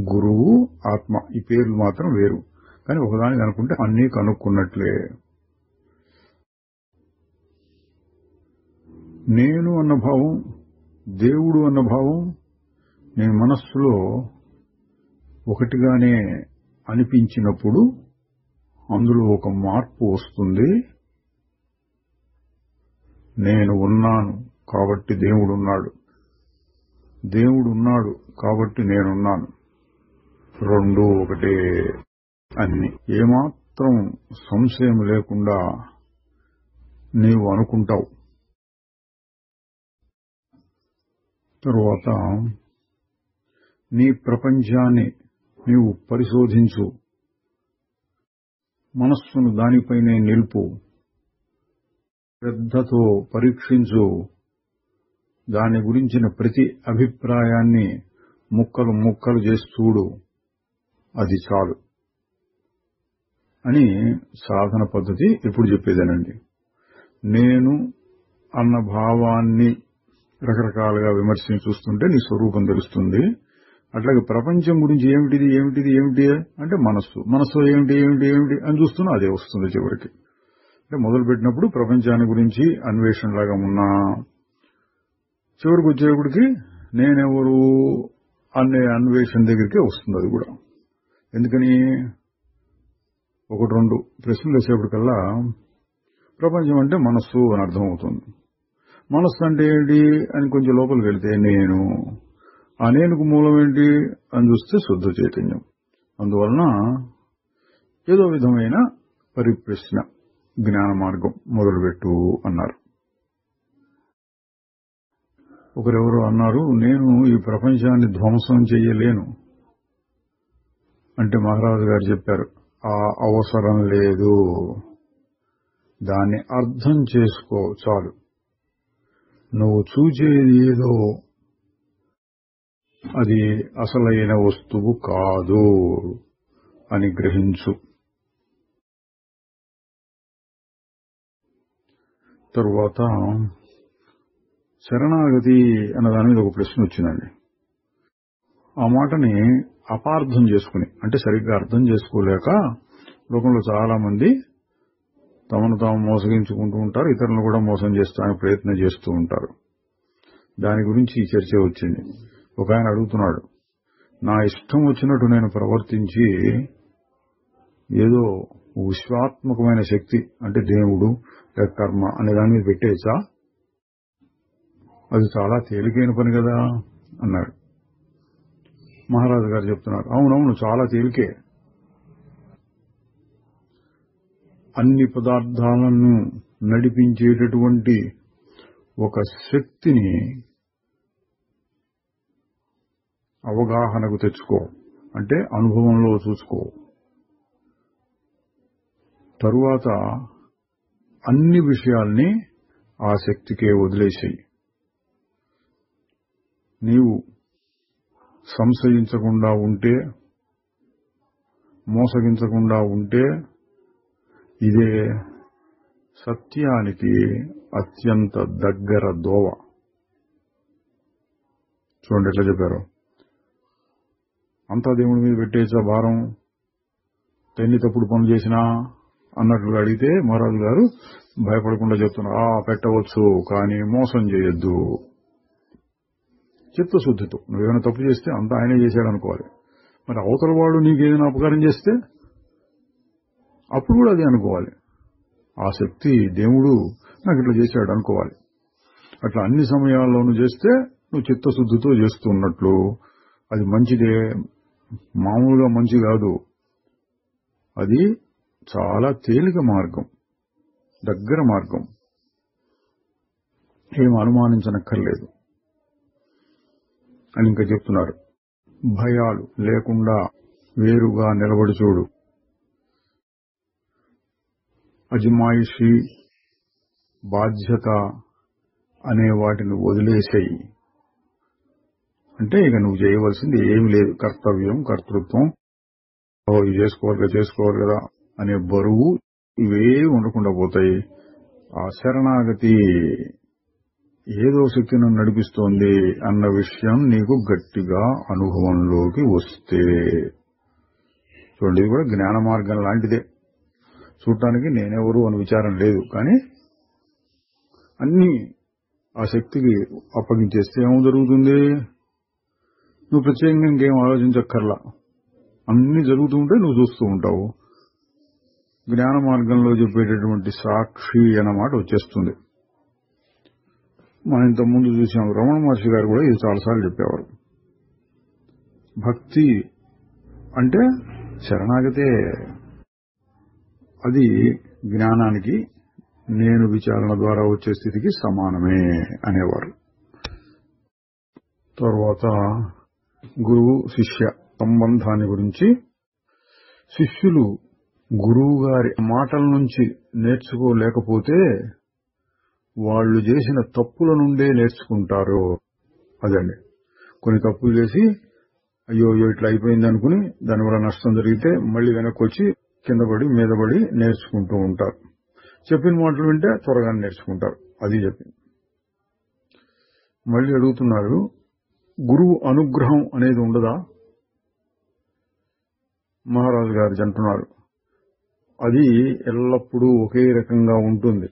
[SPEAKER 1] గురువు, ఆత్మ, ఈ పేర్లు మాత్రం వేరు, కానీ ఒకదాన్ని కనుక్కుంటే అన్నీ కనుక్కున్నట్లే. నేను అన్న భావం, దేవుడు అన్న భావం నీ మనస్సులో ఒకటిగానే అనిపించినప్పుడు అందులో ఒక మార్పు వస్తుంది. నేను ఉన్నాను కాబట్టి దేవుడున్నాడు, దేవుడున్నాడు కాబట్టి నేనున్నాను, రెండూ ఒకటే అన్ని ఏమాత్రం సంశయం లేకుండా నీవు అనుకుంటావు. తరువాత నీ ప్రపంచాన్ని నీవు పరిశోధించు, మనస్సును దానిపైనే నిలుపు, శ్రద్ధతో పరీక్షించు, దాని గురించిన ప్రతి అభిప్రాయాన్ని ముక్కలు ముక్కలు చేసి చూడు, అది చాలు అని సాధన పద్ధతి ఎప్పుడు చెప్పేదేనండి. నేను అన్న భావాన్ని రకరకాలుగా విమర్శించి చూస్తుంటే నీ స్వరూపం తెలుస్తుంది. అట్లాగే ప్రపంచం గురించి ఏమిటిది ఏమిటిది ఏమిటి అంటే మనస్సు ఏమిటి ఏమిటి ఏమిటి అని చూస్తున్నా అదే వస్తుంది చివరికి. అంటే మొదలుపెట్టినప్పుడు ప్రపంచాన్ని గురించి అన్వేషణలాగా ఉన్నా, చివరికి వచ్చేప్పటికి నేనెవరు అనే అన్వేషణ దగ్గరికే వస్తుంది. అది కూడా ఎందుకని ఒకటి రెండు ప్రశ్నలు వేసేప్పటికల్లా ప్రపంచం అంటే మనస్సు అని అర్థమవుతుంది. మనస్సు అంటే ఏంటి అని కొంచెం లోపలికి వెళితే నేను, ఆ నేనుకు మూలం ఏంటి అని చూస్తే శుద్ధ చైతన్యం. అందువలన ఏదో విధమైన పరిప్రశ్న, జ్ఞాన మార్గం మొదలుపెట్టు అన్నారు. ఒకరెవరో అన్నారు, నేను ఈ ప్రపంచాన్ని ధ్వంసం చెయ్యలేను అంటే మహారాజు గారు చెప్పారు, ఆ అవసరం లేదు, దాన్ని అర్థం చేసుకో చాలు. నువ్వు చూచేది ఏదో అది అసలైన వస్తువు కాదు అని గ్రహించు. తరువాత శరణాగతి అన్నదాని మీద ఒక ప్రశ్న వచ్చిందండి. ఆ మాటని అపార్థం చేసుకుని, అంటే సరిగ్గా అర్థం చేసుకోలేక లోకంలో చాలా మంది తమను తాము మోసగించుకుంటూ ఉంటారు, ఇతరులను కూడా మోసం చేస్తానికి ప్రయత్నం చేస్తూ ఉంటారు. దాని గురించి ఈ చర్చ వచ్చింది. ఒక ఆయన అడుగుతున్నాడు, నా ఇష్టం వచ్చినట్టు నేను ప్రవర్తించి ఏదో విశ్వాత్మకమైన శక్తి అంటే దేవుడు కర్మ అనే దాని మీద పెట్టేచ్చా? అది చాలా తేలికైన పని కదా అన్నాడు. మహారాజు గారు చెప్తున్నారు, అవునవును, చాలా తేలికే. అన్ని పదార్థాలను నడిపించేటటువంటి ఒక శక్తిని అవగాహనకు తెచ్చుకో, అంటే అనుభవంలో చూసుకో. తరువాత అన్ని విషయాల్ని ఆ శక్తికే వదిలేసేయి. నీవు సంశయించకుండా ఉంటే, మోసగించకుండా ఉంటే ఇదే సత్యానికి అత్యంత దగ్గర దోవ. చూడండి ఎట్లా చెప్పారు, అంతా దేవుడి మీద పెట్టేసా భారం, ఎన్ని తప్పుడు పనులు చేసినా అన్నట్లుగా అడిగితే మహారాజు గారు భయపడకుండా చెప్తున్నారు, పెట్టవచ్చు కానీ మోసం చేయొద్దు. చిత్తశుద్ధితో నువ్వేమైనా తప్పు చేస్తే అంతా ఆయనే చేశాడు అనుకోవాలి. మరి అవతల వాడు నీకేదైనా అపకారం చేస్తే అప్పుడు కూడా అదే అనుకోవాలి, ఆ శక్తి దేవుడు నాకు ఇట్లా చేశాడు అనుకోవాలి. అట్లా అన్ని సమయాల్లోనూ చేస్తే నువ్వు చిత్తశుద్ధితో చేస్తున్నట్లు. అది మంచిదే, మామూలుగా మంచి కాదు, అది చాలా తేలిక మార్గం, దగ్గర మార్గం, ఏం అనుమానించనక్కర్లేదు అని ఇంకా చెప్తున్నారు. భయాలు లేకుండా వేరుగా నిలబడి చూడు. అజమాయిషి, బాధ్యత అనే వాటిని వదిలేసేయి. అంటే ఇక నువ్వు చేయవలసింది ఏమి లేదు, కర్తవ్యం, కర్తృత్వం, ఇది చేసుకోవాలి కదా అనే బరువు ఇవే ఉండకుండా పోతాయి. ఆ శరణాగతి ఏదో శక్తిని నడిపిస్తోంది అన్న విషయం నీకు గట్టిగా అనుభవంలోకి వస్తే, చూడండి ఇది కూడా జ్ఞాన మార్గం లాంటిదే. చూడటానికి నేనెవరు అని విచారం లేదు, కానీ అన్నీ ఆ శక్తికి అప్పగించేస్తే ఏమో జరుగుతుంది, నువ్వు ప్రత్యేకంగా ఇంకేం ఆలోచించక్కర్లా, అన్ని జరుగుతూ ఉంటే నువ్వు చూస్తూ ఉంటావు. జ్ఞాన మార్గంలో చెప్పేటటువంటి సాక్షి అన్నమాట వచ్చేస్తుంది. మనం ఇంతకుముందు చూసాం, రమణ మహర్షి గారు కూడా ఇది చాలాసార్లు చెప్పేవారు. భక్తి అంటే శరణాగతే, అది జ్ఞానానికి, నేను విచారణ ద్వారా వచ్చే స్థితికి సమానమే అనేవారు. తర్వాత గురువు శిష్య సంబంధాన్ని గురించి, శిష్యులు గురువు గారి మాటల నుంచి నేర్చుకోలేకపోతే వాళ్ళు చేసిన తప్పుల నుండే నేర్చుకుంటారు. అదండి, కొన్ని తప్పులు చేసి అయ్యో ఇట్లా అయిపోయింది అనుకుని దానివల్ల నష్టం జరిగితే మళ్లీ వెనక్కి వచ్చి కింద పడి మీద పడి నేర్చుకుంటూ ఉంటారు. చెప్పిన మాటలు వింటే త్వరగా నేర్చుకుంటారు. అది చెప్పింది. మళ్లీ అడుగుతున్నారు, గురువు అనుగ్రహం అనేది ఉండదా? మహారాజు గారు అంటున్నారు, అది ఎల్లప్పుడూ ఒకే రకంగా ఉంటుంది.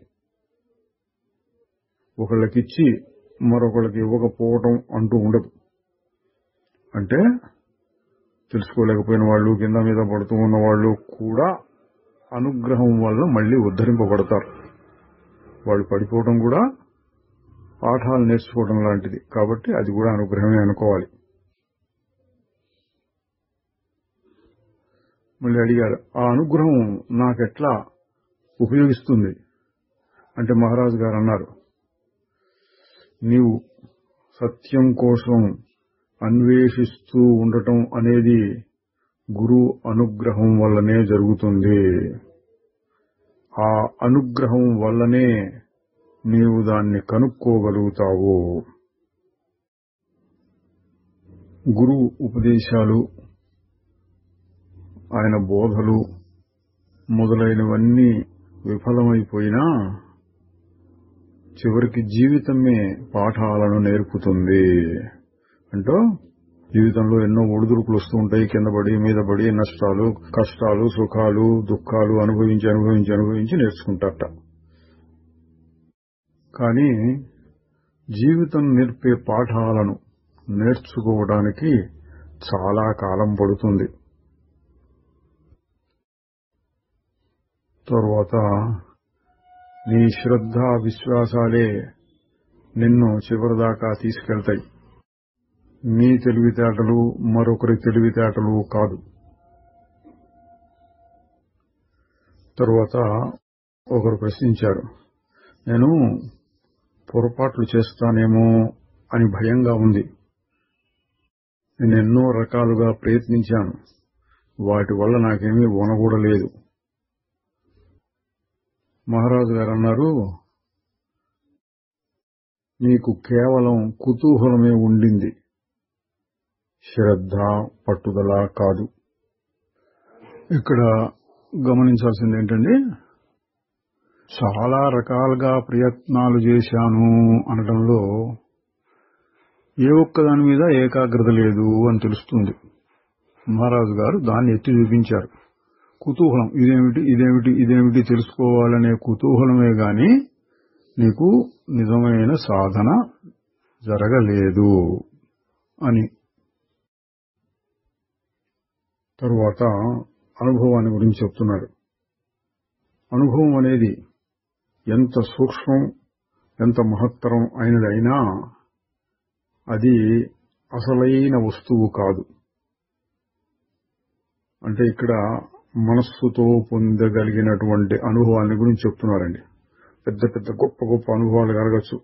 [SPEAKER 1] ఒకళ్ళకిచ్చి మరొకళ్ళకి ఇవ్వకపోవటం అంటూ ఉండదు. అంటే తెలుసుకోలేకపోయిన వాళ్ళు, కింద మీద పడుతూ ఉన్న వాళ్ళు కూడా అనుగ్రహం వల్ల మళ్లీ ఉద్ధరింపబడతారు. వాళ్ళు పడిపోవడం కూడా పాఠాలు నేర్చుకోవడం లాంటిది కాబట్టి అది కూడా అనుగ్రహమే అనుకోవాలి. మళ్ళీ అడిగారు, ఆ అనుగ్రహం నాకెట్లా ఉపయోగిస్తుంది అంటే మహారాజు గారు అన్నారు, నీవు సత్యం కోసం అన్వేషిస్తూ ఉండటం అనేది గురు అనుగ్రహం వల్లనే జరుగుతుంది. ఆ అనుగ్రహం వల్లనే నీవు దాన్ని కనుక్కోగలుగుతావు. గురువు ఉపదేశాలు, ఆయన బోధలు మొదలైనవన్నీ విఫలమైపోయినా చివరికి జీవితమే పాఠాలను నేర్పుతుంది. అంటే జీవితంలో ఎన్నో ఒడిదుడుకులు వస్తూ ఉంటాయి. కింద పడి మీద పడి నష్టాలు, కష్టాలు, సుఖాలు, దుఃఖాలు అనుభవించి నేర్చుకుంటారట. కానీ జీవితం నేర్పే పాఠాలను నేర్చుకోవడానికి చాలా కాలం పడుతుంది. తరువాత నీ శ్రద్ధ విశ్వాసాలే నిన్ను చివరిదాకా తీసుకెళ్తాయి. నీ తెలివితేటలు మరొకరి తెలివితేటలు కాదు. తరువాత ఒకరు ప్రశ్నించారు, నేను పొరపాట్లు చేస్తానేమో అని భయంగా ఉంది. నేను ఎన్నో రకాలుగా ప్రయత్నించాను, వాటి వల్ల నాకేమీ ఒనగూడలేదు. మహారాజు గారు అన్నారు, నీకు కేవలం కుతూహలమే ఉండింది, శ్రద్ధ పట్టుదల కాదు. ఇక్కడ గమనించాల్సింది ఏంటంటే, చాలా రకాలుగా ప్రయత్నాలు చేశాను అనడంలో ఏ ఒక్కదాని మీద ఏకాగ్రత లేదు అని తెలుస్తుంది. మహారాజు గారు దాన్ని ఎత్తి చూపించారు. కుతూహలం, ఇదేమిటి తెలుసుకోవాలనే కుతూహలమే గాని నీకు నిజమైన సాధన జరగలేదు అని. తరువాత అనుభవాన్ని గురించి చెప్తున్నారు. అనుభవం అనేది ఎంత సూక్ష్మం, ఎంత మహత్తరం అయినదైనా అది అసలైన వస్తువు కాదు. అంటే ఇక్కడ మనస్సుతో పొందగలిగినటువంటి అనుభవాన్ని గురించి చెప్తున్నారండి. పెద్ద పెద్ద గొప్ప అనుభవాలు కలగచ్చు.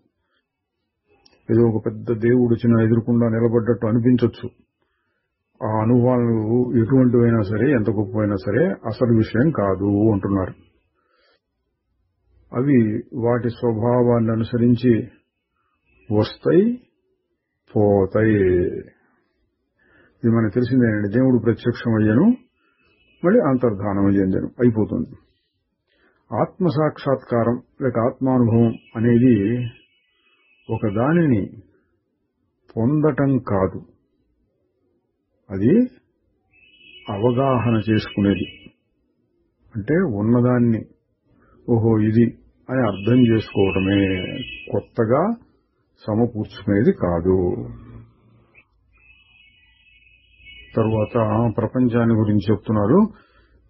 [SPEAKER 1] ఏదో ఒక పెద్ద దేవుడు చిన్న ఎదురుకుండా నిలబడ్డట్టు అనిపించవచ్చు. ఆ అనుభవాలు ఎటువంటివైనా సరే, ఎంత గొప్పవైనా సరే అసలు విషయం కాదు అంటున్నారు. అవి వాటి స్వభావాన్ని అనుసరించి వస్తాయి, పోతాయి. ఇది మనకు తెలిసిందేనండి. దేవుడు ప్రత్యక్షమయ్యను, మళ్ళీ అంతర్ధానం చెందను, అయిపోతుంది. ఆత్మసాక్షాత్కారం లేక ఆత్మానుభవం అనేది ఒక దానిని పొందటం కాదు, అది అవగాహన చేసుకునేది. అంటే ఉన్నదాన్ని ఓహో ఇది అని అర్థం చేసుకోవటమే, కొత్తగా సమకూర్చుకునేది కాదు. తరువాత ప్రపంచాన్ని గురించి చెప్తున్నారు.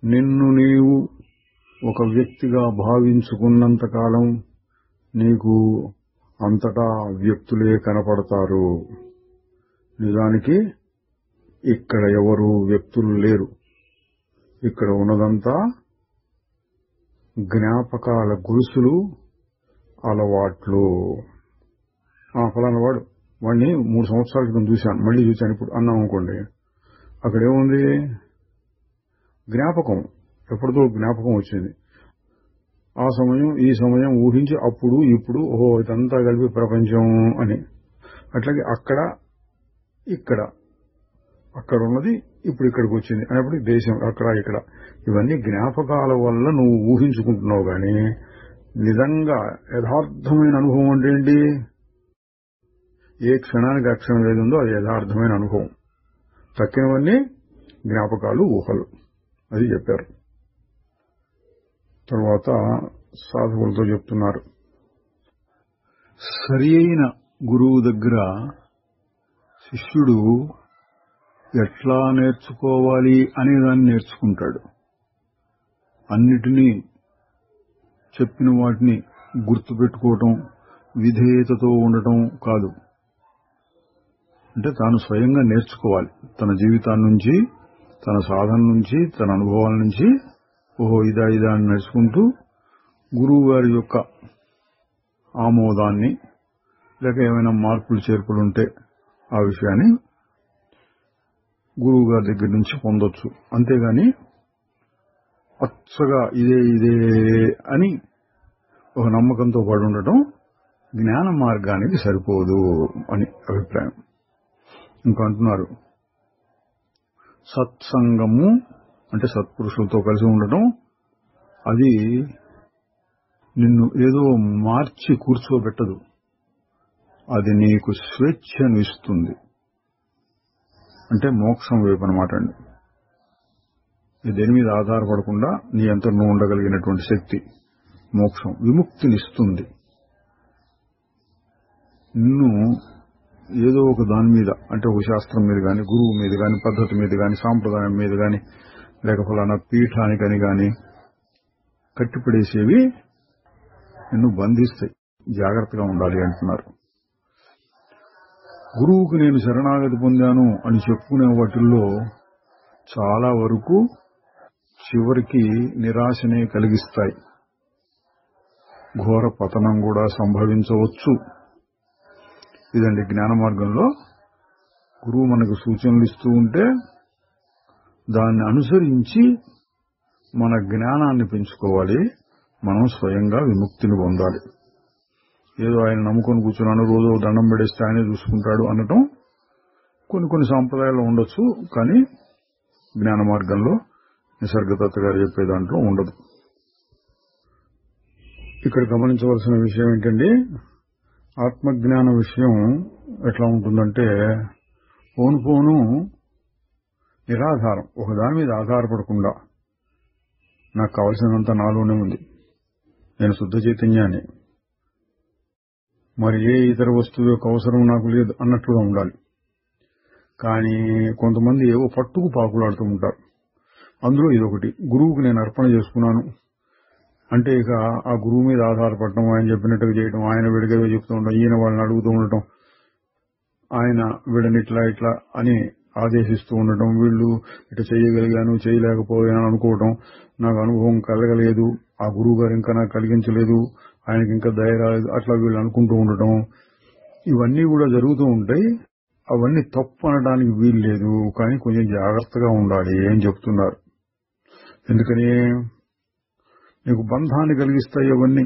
[SPEAKER 1] నిన్ను నీవు ఒక వ్యక్తిగా భావించుకున్నంతకాలం నీకు అంతటా వ్యక్తులే కనపడతారు. నిజానికి ఇక్కడ ఎవరు వ్యక్తులు లేరు. ఇక్కడ ఉన్నదంతా జ్ఞాపకాల గొలుసులు, అలవాట్లు. ఫలానా వాడిని 3 సంవత్సరాల క్రితం చూశాను, మళ్లీ చూశాను ఇప్పుడు అన్నాం అనుకోండి, అక్కడేముంది? జ్ఞాపకం. ఎప్పటిదో జ్ఞాపకం వచ్చింది. ఆ సమయం ఈ సమయం ఊహించి అప్పుడు ఇప్పుడు ఓహో ఇదంతా కలిపి ప్రపంచం అని. అట్లాగే అక్కడ ఇక్కడ, అక్కడ ఉన్నది ఇప్పుడు ఇక్కడికి వచ్చింది అనేప్పుడు దేశం అక్కడ ఇక్కడ. ఇవన్నీ జ్ఞాపకాల వల్ల నువ్వు ఊహించుకుంటున్నావు. కానీ నిజంగా యథార్థమైన అనుభవం అంటే ఏంటి? ఏ క్షణానికి ఆ క్షణం ఏదుందో అది యథార్థమైన అనుభవం. తక్కినవన్నీ జ్ఞాపకాలు, ఊహలు. అది చెప్పారు. తర్వాత సాధకులతో చెప్తున్నారు, సరి అయిన గురువు దగ్గర శిష్యుడు ఎట్లా నేర్చుకోవాలి అనేదాన్ని నేర్చుకుంటాడు. అన్నిటినీ చెప్పిన వాటిని గుర్తుపెట్టుకోవటం, విధేయతతో ఉండటం కాదు. అంటే తాను స్వయంగా నేర్చుకోవాలి. తన జీవితాన్ని నుంచి, తన సాధన నుంచి, తన అనుభవాల నుంచి ఓహో ఇదా అని నేర్చుకుంటూ గురువు గారి యొక్క ఆమోదాన్ని లేక ఏమైనా మార్పులు చేర్పులుంటే ఆ విషయాన్ని గురువు గారి దగ్గర నుంచి పొందొచ్చు. అంతేగాని పచ్చగా ఇదే అని ఒక నమ్మకంతో పడి ఉండటం జ్ఞాన మార్గానికి సరిపోదు అని అభిప్రాయం. ఇంకా అంటున్నారు, సత్సంగము అంటే సత్పురుషులతో కలిసి ఉండటం, అది నిన్ను ఏదో మార్చి కూర్చోబెట్టదు, అది నీకు స్వేచ్ఛను ఇస్తుంది. అంటే మోక్షం వైపు అన్నమాట అండి. దేని మీద ఆధారపడకుండా నీ అంతా నువ్వు ఉండగలిగినటువంటి శక్తి మోక్షం, విముక్తినిస్తుంది. నిన్ను ఏదో ఒక దాని మీద, అంటే ఒక శాస్త్రం మీద గాని, గురువు మీద గాని, పద్ధతి మీద గాని, సాంప్రదాయం మీద గాని, లేక ఫలానా పీఠానికని గాని కట్టిపడేసేవి నిన్ను బంధిస్తాయి. జాగ్రత్తగా ఉండాలి అంటున్నారు. గురువుకు నేను శరణాగతి పొందాను అని చెప్పుకునే వాటిల్లో చాలా వరకు చివరికి నిరాశనే కలిగిస్తాయి. ఘోర పతనం కూడా సంభవించవచ్చు. ఇదండి జ్ఞాన మార్గంలో గురువు మనకు సూచనలు ఇస్తూ ఉంటే దాన్ని అనుసరించి మన జ్ఞానాన్ని పెంచుకోవాలి. మనం స్వయంగా విముక్తిని పొందాలి. ఏదో ఆయన నమ్ముకొని కూర్చున్నాను, రోజు దండం పెడేస్తే ఆయనే చూసుకుంటాడు అనటం కొన్ని సాంప్రదాయాల్లో ఉండొచ్చు, కానీ జ్ఞాన మార్గంలో నిసర్గదత్త గారు చెప్పే దాంట్లో ఉండదు. ఇక్కడ గమనించవలసిన విషయం ఏంటంటే, ఆత్మజ్ఞాన విషయం ఎట్లా ఉంటుందంటే పోను నిరాధారం, ఒకదాని మీద ఆధారపడకుండా నాకు కావలసినంత నాలోనే ఉంది, నేను శుద్ధ చైతన్యాన్ని, మరి ఏ ఇతర వస్తువు యొక్క అవసరం నాకు లేదు అన్నట్లుగా ఉండాలి. కానీ కొంతమంది ఏవో పట్టుకు పాకులాడుతూ ఉంటారు. అందులో ఇదొకటి, గురువుకు నేను అర్పణ చేసుకున్నాను అంటే ఇక ఆ గురువు మీద ఆధారపడటం, ఆయన చెప్పినట్టుగా చేయడం, ఆయన విడిగా చెప్తూ ఉండటం, ఈయన వాళ్ళని అడుగుతూ ఉండటం, ఆయన వీళ్ళని ఇట్లా అని ఆదేశిస్తూ ఉండటం, వీళ్ళు ఇట్లా చేయగలిగాను చేయలేకపోయాను అనుకోవటం, నాకు అనుభవం కలగలేదు, ఆ గురువు గారు ఇంకా నాకు కలిగించలేదు, ఆయనకి ఇంకా దయ రాలేదు, అట్లా వీళ్ళు అనుకుంటూ ఉండటం, ఇవన్నీ కూడా జరుగుతూ ఉంటాయి. అవన్నీ తప్పు అనడానికి వీలు లేదు, కానీ కొంచెం జాగ్రత్తగా ఉండాలి అని చెప్తున్నారు. ఎందుకని నీకు బంధాన్ని కలిగిస్తాయి. అవన్నీ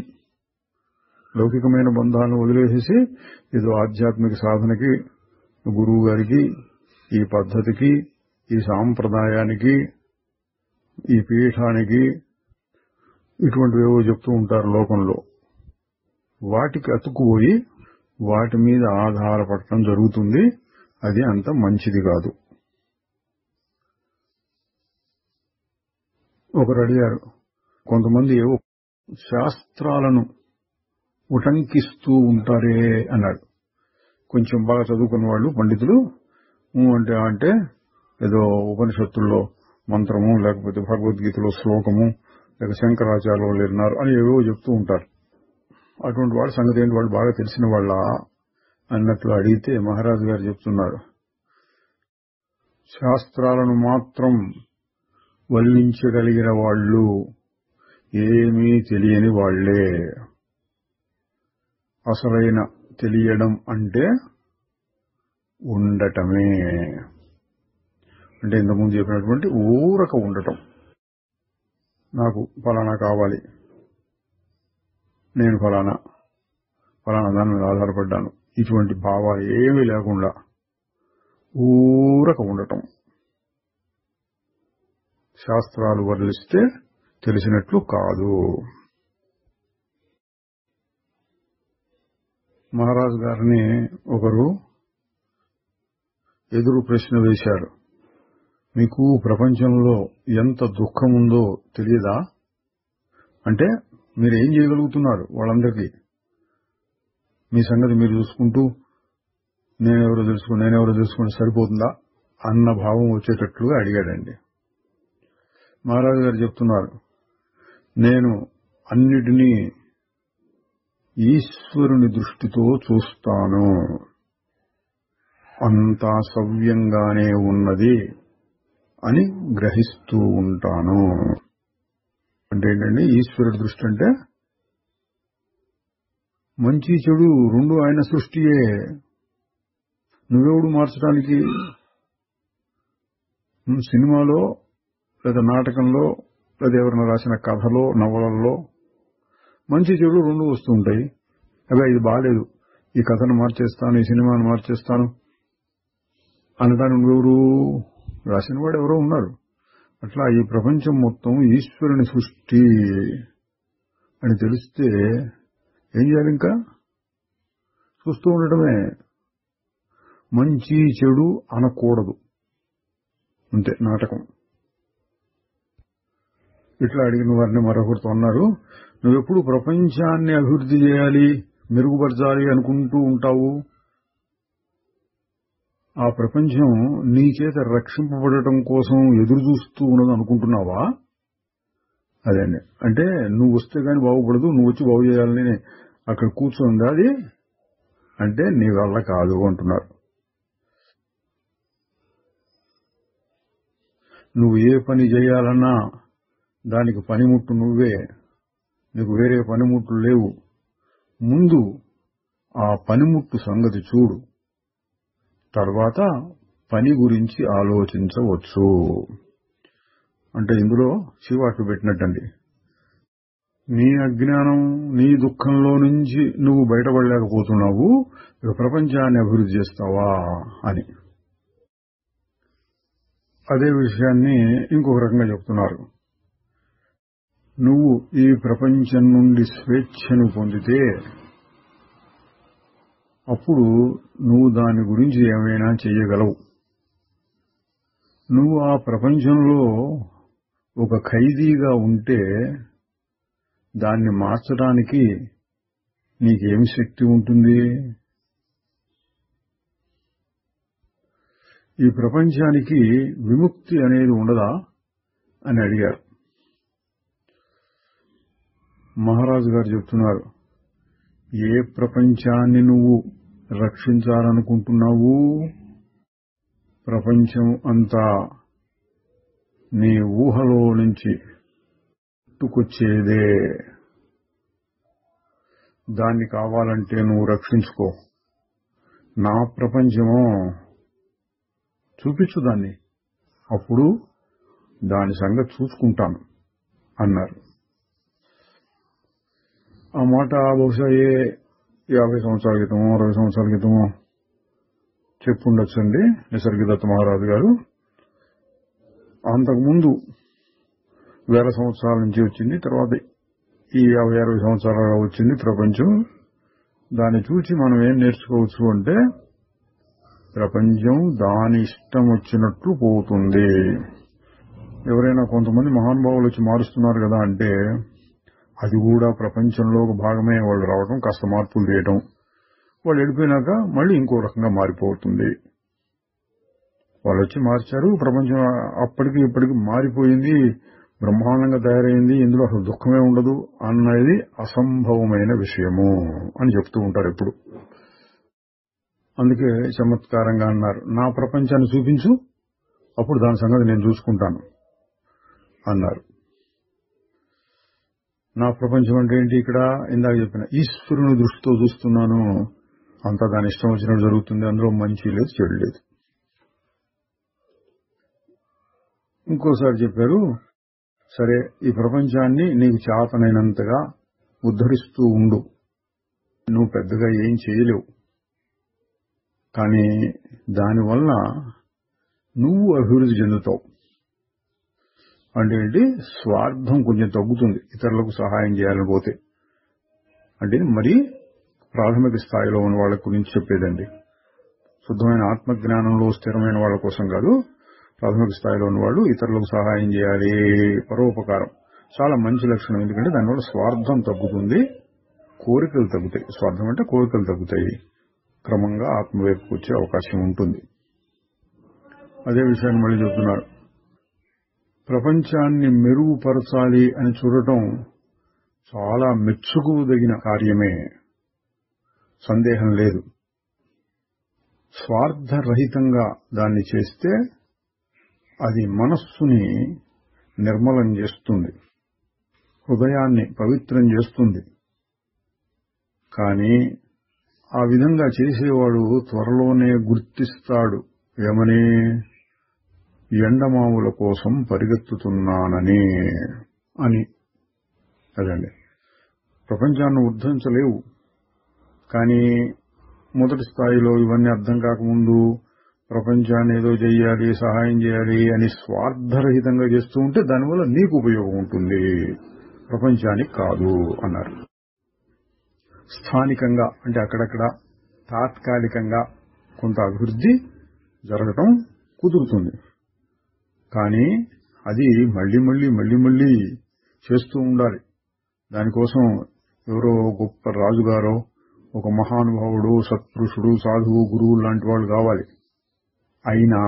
[SPEAKER 1] లౌకికమైన బంధాలను వదిలేసేసి ఏదో ఆధ్యాత్మిక సాధనకి, గురువు గారికి, ఈ పద్ధతికి, ఈ సాంప్రదాయానికి, ఈ పీఠానికి ఇటువంటివేవో చెప్తూ ఉంటారు లోకంలో. వాటికి అతుక్కుపోయి వాటి మీద ఆధారపడటం జరుగుతుంది. అది అంత మంచిది కాదు. ఒకరు అడిగారు, కొంతమంది ఏవో శాస్త్రాలను ఉటంకిస్తూ ఉంటారే అన్నాడు. కొంచెం బాగా చదువుకున్న వాళ్ళు, పండితులు అంటే ఏదో ఉపనిషత్తుల్లో మంత్రము, లేకపోతే భగవద్గీతలో శ్లోకము, లేక శంకరాచార్యులు విన్నారు అని ఏవో చెప్తూ ఉంటారు. అటువంటి వాళ్ళ సంగతి ఏంటి, వాళ్ళు బాగా తెలిసిన వాళ్ళ అన్నట్లు అడిగితే మహారాజు గారు చెప్తున్నారు, శాస్త్రాలను మాత్రం వల్లించగలిగిన వాళ్ళు ఏమీ తెలియని వాళ్లే. అసలైన తెలియడం అంటే ఉండటమే. అంటే ఇంతకుముందు చెప్పినటువంటి ఊరక ఉండటం, నాకు ఫలానా కావాలి, నేను ఫలానా దాని మీద ఆధారపడ్డాను, ఇటువంటి భావాలు ఏమీ లేకుండా ఊరక ఉండటం. శాస్త్రాలు వర్ణిస్తే తెలిసినట్లు కాదు. మహారాజు గారిని ఒకరు ఎదురు ప్రశ్న వేశారు, మీకు ప్రపంచంలో ఎంత దుఃఖం ఉందో తెలియదా? అంటే మీరేం చేయగలుగుతున్నారు వాళ్ళందరికీ? మీ సంగతి మీరు చూసుకుంటూ నేనెవరో తెలుసుకుంటే సరిపోతుందా అన్న భావం వచ్చేటట్లుగా అడిగాడండి. మహారాజు గారు చెప్తున్నారు, నేను అన్నిటినీ ఈశ్వరుని దృష్టితో చూస్తాను, అంతా సవ్యంగానే ఉన్నది అని గ్రహిస్తూ ఉంటాను. అంటే ఏంటండి, ఈశ్వరుడి దృష్టి అంటే మంచి చెడు రెండు ఆయన సృష్టియే. నువ్వెవడు మార్చడానికి? సినిమాలో లేదా నాటకంలో లేదా ఎవరైనా రాసిన కథలో నవలల్లో మంచి చెడు రెండు వస్తూ ఉంటాయి. అదే ఇది బాగాలేదు, ఈ కథను మార్చేస్తాను, ఈ సినిమాను మార్చేస్తాను అనడానికి నువ్వెవరు? రాసిన వాడు ఎవరో ఉన్నారు. అట్లా ఈ ప్రపంచం మొత్తం ఈశ్వరుని సృష్టి అని తెలిస్తే ఏం చేయాలి? ఇంకా చూస్తూ ఉండటమే. మంచి చెడు అనకూడదు, అంతే నాటకం. ఇట్లా అడిగిన వారిని మరొకరితో అన్నారు, నువ్వెప్పుడు ప్రపంచాన్ని అభివృద్ధి చేయాలి, మెరుగుపరచాలి అనుకుంటూ ఉంటావు. ఆ ప్రపంచం నీ చేత రక్షింపబడటం కోసం ఎదురు చూస్తూ ఉన్నది అనుకుంటున్నావా? అదే అండి. అంటే నువ్వు వస్తే గాని బాగుపడదు, నువ్వు వచ్చి బాగు చేయాలని అక్కడ కూర్చోంది అది అంటే నీ వల్ల కాదు అంటున్నారు. నువ్వు ఏ పని చేయాలన్నా దానికి పనిముట్టు నువ్వే, నీకు వేరే పనిముట్లు లేవు. ముందు ఆ పనిముట్టు సంగతి చూడు, తర్వాత పని గురించి ఆలోచించవచ్చు. అంటే ఇందులో శివాట్లు పెట్టినట్టండి. నీ అజ్ఞానం, నీ దుఃఖంలో నుంచి నువ్వు బయటపడలేకపోతున్నావు, ఇక ప్రపంచాన్ని అభివృద్ధి చేస్తావా అని. అదే విషయాన్ని ఇంకొక రకంగా చెప్తున్నారు. నువ్వు ఈ ప్రపంచం నుండి స్వేచ్ఛను పొందితే అప్పుడు నువ్వు దాని గురించి ఏమైనా చెయ్యగలవు. నువ్వు ఆ ప్రపంచంలో ఒక ఖైదీగా ఉంటే దాన్ని మార్చడానికి నీకేమి శక్తి ఉంటుంది? ఈ ప్రపంచానికి విముక్తి అనేది ఉండదా అని అడిగారు. మహారాజు గారు చెప్తున్నారు, ఏ ప్రపంచాన్ని నువ్వు రక్షించాలనుకుంటున్నావు? ప్రపంచం అంతా నీ ఊహలో నుంచి పుట్టుకొచ్చేదే. దాన్ని కావాలంటే నువ్వు రక్షించుకో. నా ప్రపంచమో చూపించు దాన్ని, అప్పుడు దాని సంగతి చూసుకుంటాను అన్నారు. ఆ మాట బహుశా 50 సంవత్సరాల క్రితమో 60 సంవత్సరాల క్రితమో చెప్పుండొచ్చండి నిసర్గదత్త మహారాజు గారు. అంతకుముందు 1000 సంవత్సరాల నుంచి వచ్చింది, తర్వాత ఈ 50-60 సంవత్సరాలుగా వచ్చింది ప్రపంచం. దాన్ని చూసి మనం ఏం నేర్చుకోవచ్చు అంటే, ప్రపంచం దాని ఇష్టం వచ్చినట్లు పోతుంది. ఎవరైనా కొంతమంది మహానుభావులు వచ్చి మారుస్తున్నారు కదా అంటే, అది కూడా ప్రపంచంలో ఒక భాగమే. వాళ్ళు రావడం, కాస్త మార్పులు చేయటం, వాళ్ళు వెళ్ళిపోయినాక మళ్ళీ ఇంకో రకంగా మారిపోతుంది. వాళ్ళు వచ్చి మార్చారు, ప్రపంచం అప్పటికి ఇప్పటికి మారిపోయింది, బ్రహ్మాండంగా తయారైంది, ఇందులో అసలు దుఃఖమే ఉండదు అన్నది అసంభవమైన విషయము అని చెప్తూ ఉంటారు ఎప్పుడు. అందుకే చమత్కారంగా అన్నారు, నా ప్రపంచాన్ని చూపించు, అప్పుడు దాని సంగతి నేను చూసుకుంటాను అన్నారు. నా ప్రపంచం అంటే ఏంటి? ఇక్కడ ఇందాక చెప్పిన ఈశ్వరుని దృష్టితో చూస్తున్నాను, అంతా దాని ఇష్టం వచ్చినట్టు జరుగుతుంది, అందులో మంచి లేదు చెడు లేదు. ఇంకోసారి చెప్పారు, సరే ఈ ప్రపంచాన్ని నీకు చేతనైనంతగా ఉద్ధరిస్తూ ఉండు, నువ్వు పెద్దగా ఏం చేయలేవు, కానీ దానివల్ల నువ్వు అభివృద్ధి చెందుతావు. అంటే ఏంటి? స్వార్థం కొంచెం తగ్గుతుంది ఇతరులకు సహాయం చేయాలని పోతే. అంటే మరి ప్రాథమిక స్థాయిలో ఉన్న వాళ్ళ గురించి చెప్పేదండి, శుద్ధమైన ఆత్మజ్ఞానంలో స్థిరమైన వాళ్ళ కోసం కాదు. ప్రాథమిక స్థాయిలో ఉన్నవాళ్ళు ఇతరులకు సహాయం చేయాలి, పరోపకారం చాలా మంచి లక్షణం. ఎందుకంటే దానివల్ల స్వార్థం తగ్గుతుంది, కోరికలు తగ్గుతాయి. స్వార్థం అంటే కోరికలు తగ్గుతాయి, క్రమంగా ఆత్మవైపుకు వచ్చే అవకాశం ఉంటుంది. అదే విషయాన్ని మళ్ళీ చెప్తున్నారు. ప్రపంచాన్ని మెరుగుపరచాలి అని చూడటం చాలా మెచ్చుకోదగిన కార్యమే, సందేహం లేదు. స్వార్థరహితంగా దాన్ని చేస్తే అది మనస్సుని నిర్మలం చేస్తుంది, హృదయాన్ని పవిత్రం చేస్తుంది. కానీ ఆ విధంగా చేసేవాడు త్వరలోనే గుర్తిస్తాడు ఏమని, ఎండమావుల కోసం పరిగెత్తుతున్నానని అని. అదండి, ప్రపంచాన్ని ఉద్ధరించలేవు. కానీ మొదటి స్థాయిలో ఇవన్నీ అర్థం కాకముందు ప్రపంచాన్ని ఏదో చెయ్యాలి, సహాయం చేయాలి అని స్వార్థరహితంగా చేస్తూ ఉంటే దానివల్ల నీకు ఉపయోగం ఉంటుంది, ప్రపంచానికి కాదు అన్నారు. స్థానికంగా అంటే అక్కడక్కడ తాత్కాలికంగా కొంత అభివృద్ధి జరగటం కుదురుతుంది. కానీ అది మళ్లీ చేస్తూ ఉండాలి. దానికోసం ఎవరో గొప్ప రాజుగారో, ఒక మహానుభావుడు, సత్పురుషుడు, సాధువు, గురువు లాంటి వాళ్ళు కావాలి. అయినా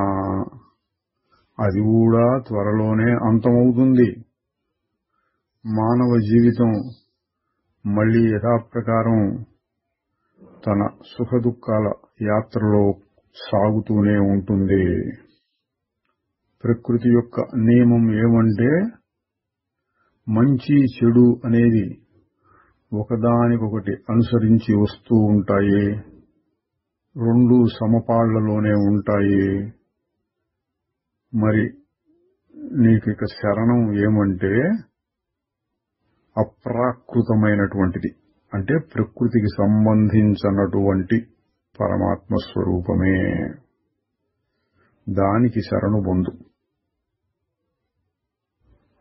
[SPEAKER 1] అది కూడా త్వరలోనే అంతమవుతుంది. మానవ జీవితం మళ్లీ యథాప్రకారం తన సుఖదుఖాల యాత్రలో సాగుతూనే ఉంటుంది. ప్రకృతి యొక్క నియమం ఏమంటే, మంచి చెడు అనేది ఒకదానికొకటి అనుసరించి వస్తూ ఉంటాయి, రెండు సమపాళ్లలోనే ఉంటాయి. మరి నీకిక శరణం ఏమంటే అప్రాకృతమైనటువంటిది, అంటే ప్రకృతికి సంబంధించినటువంటి పరమాత్మ స్వరూపమే. దానికి శరణు పొందు.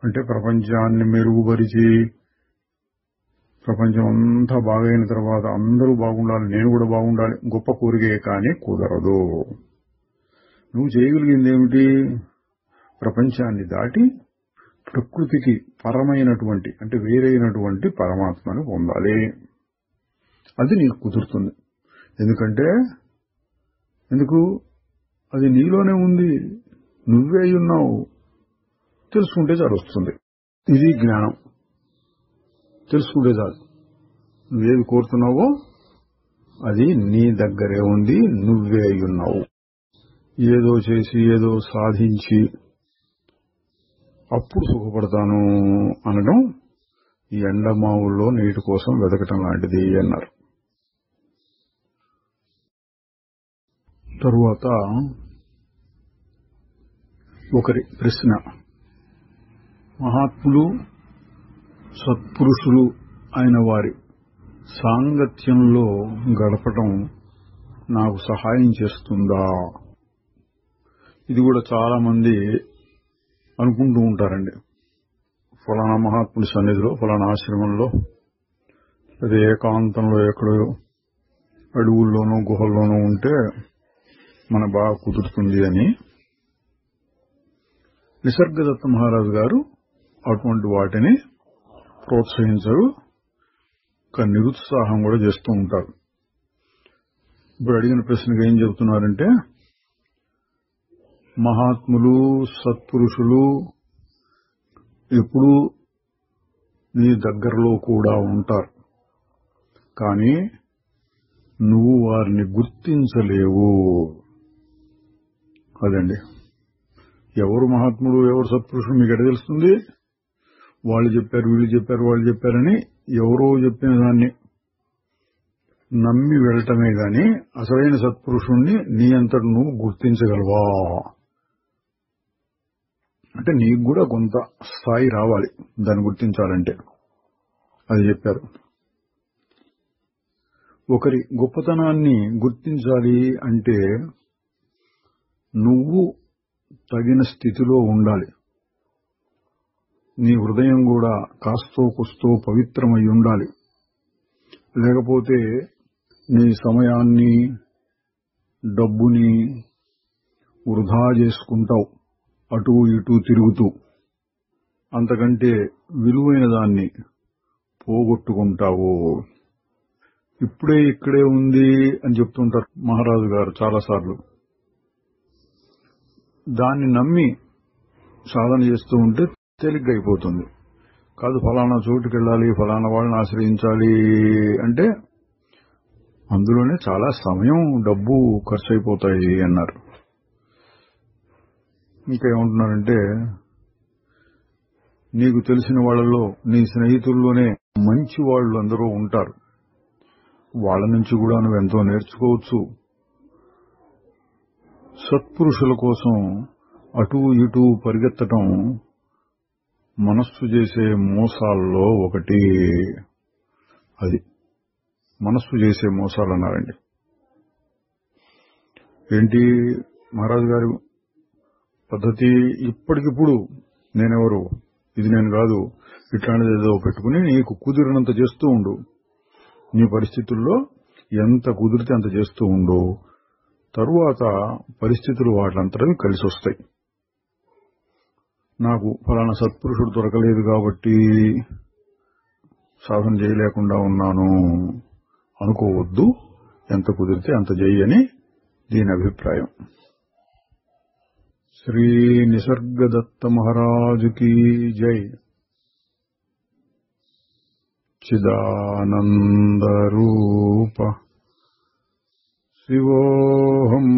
[SPEAKER 1] అంటే ప్రపంచాన్ని మెరుగుపరిచి ప్రపంచం అంతా బాగైన తర్వాత అందరూ బాగుండాలి, నేను కూడా బాగుండాలి, గొప్ప కోరికే కానీ కుదరదు. నువ్వు చేయగలిగిందేమిటి? ప్రపంచాన్ని దాటి ప్రకృతికి పరమైనటువంటి అంటే వేరైనటువంటి పరమాత్మను పొందాలి. అది నీకు కుదురుతుంది. ఎందుకు? అది నీలోనే ఉంది, నువ్వే ఉన్నావు. తెలుసుకుంటే చాలు వస్తుంది. ఇది జ్ఞానం. తెలుసుకుంటే చాలు. నువ్వేది కోరుతున్నావో అది నీ దగ్గరే ఉంది, నువ్వే ఉన్నావు. ఏదో చేసి ఏదో సాధించి అప్పుడు సుఖపడతాను అనడం ఈ ఎండమావుల్లో నీటి కోసం వెతకటం లాంటిది అన్నారు. తరువాత ఒకరి ప్రశ్న, మహాత్ములు సత్పురుషులు అయిన వారి సాంగత్యంలో గడపటం నాకు సహాయం చేస్తుందా? ఇది కూడా చాలా మంది అనుకుంటూ ఉంటారండి. ఫలానా మహాత్ముడి సన్నిధిలో, ఫలానా ఆశ్రమంలో, అది ఏకాంతంలో ఎక్కడో అడవుల్లోనూ గుహల్లోనూ ఉంటే మన బాగా కుదురుతుంది అని. నిసర్గదత్త మహారాజు గారు అటువంటి వాటిని ప్రోత్సహించరు, నిరుత్సాహం కూడా చేస్తూ ఉంటారు. ఇప్పుడు అడిగిన ప్రశ్నకు ఏం చెబుతున్నారంటే, మహాత్ములు సత్పురుషులు ఎప్పుడూ నీ దగ్గరలో కూడా ఉంటారు, కానీ నువ్వు వారిని గుర్తించలేవు. అదండి, ఎవరు మహాత్ముడు ఎవరు సత్పురుషుడు మీకు ఎడ తెలుస్తుంది? వాళ్ళు చెప్పారు, వీళ్ళు చెప్పారు, వాళ్ళు చెప్పారని ఎవరో చెప్పిన దాన్ని నమ్మి వెళ్ళటమే గాని అసలైన సత్పురుషుణ్ణి నీ అంతట నువ్వు గుర్తించగలవా? అంటే నీకు కూడా కొంత స్థాయి రావాలి దాన్ని గుర్తించాలంటే. అది చెప్పారు. ఒకరి గొప్పతనాన్ని గుర్తించాలి అంటే నువ్వు తగిన స్థితిలో ఉండాలి. నీ హృదయం కూడా కాస్తో కుస్తో పవిత్రమై ఉండాలి. లేకపోతే నీ సమయాన్ని డబ్బుని వృధా చేసుకుంటావు, అటూ ఇటూ తిరుగుతూ. అంతకంటే విలువైన దాన్ని పోగొట్టుకుంటావు. ఇప్పుడే ఇక్కడే ఉంది అని చెప్తుంటారు మహారాజు గారు చాలాసార్లు. దాన్ని నమ్మి సాధన చేస్తూ ఉంటే తేలిగ్గా అయిపోతుంది. కాదు ఫలానా చోటుకి వెళ్ళాలి, ఫలానా వాళ్ళని ఆశ్రయించాలి అంటే అందులోనే చాలా సమయం, డబ్బు ఖర్చు అయిపోతాయి అన్నారు. ఇంకా ఏమంటున్నారంటే, నీకు తెలిసిన వాళ్ళలో, నీ స్నేహితుల్లోనే మంచి వాళ్ళు అందరూ ఉంటారు. వాళ్ళ నుంచి కూడా నువ్వు ఎంతో నేర్చుకోవచ్చు. సత్పురుషుల కోసం అటూ ఇటూ పరిగెత్తటం మనస్సు చేసే మోసాల్లో ఒకటి. అది మనస్సు చేసే మోసాలు అన్నారండి. ఏంటి మహారాజు గారి పద్ధతి? ఇప్పటికిప్పుడు నేనెవరు, ఇది నేను కాదు, ఇట్లాంటిది ఏదో పెట్టుకుని నీకు కుదిరినంత చేస్తూ ఉండు. నీ పరిస్థితుల్లో ఎంత కుదిరితే అంత చేస్తూ ఉండు. తరువాత పరిస్థితులు వాటిలంతటవి కలిసి వస్తాయి. నాకు ఫలానా సత్పురుషుడు దొరకలేదు కాబట్టి సాధన చేయలేకుండా ఉన్నాను అనుకోవద్దు. ఎంత కుదిరితే అంత చెయ్యని దీని అభిప్రాయం. శ్రీ నిసర్గదత్త మహారాజుకి జై. చిదానంద రూప శివోహం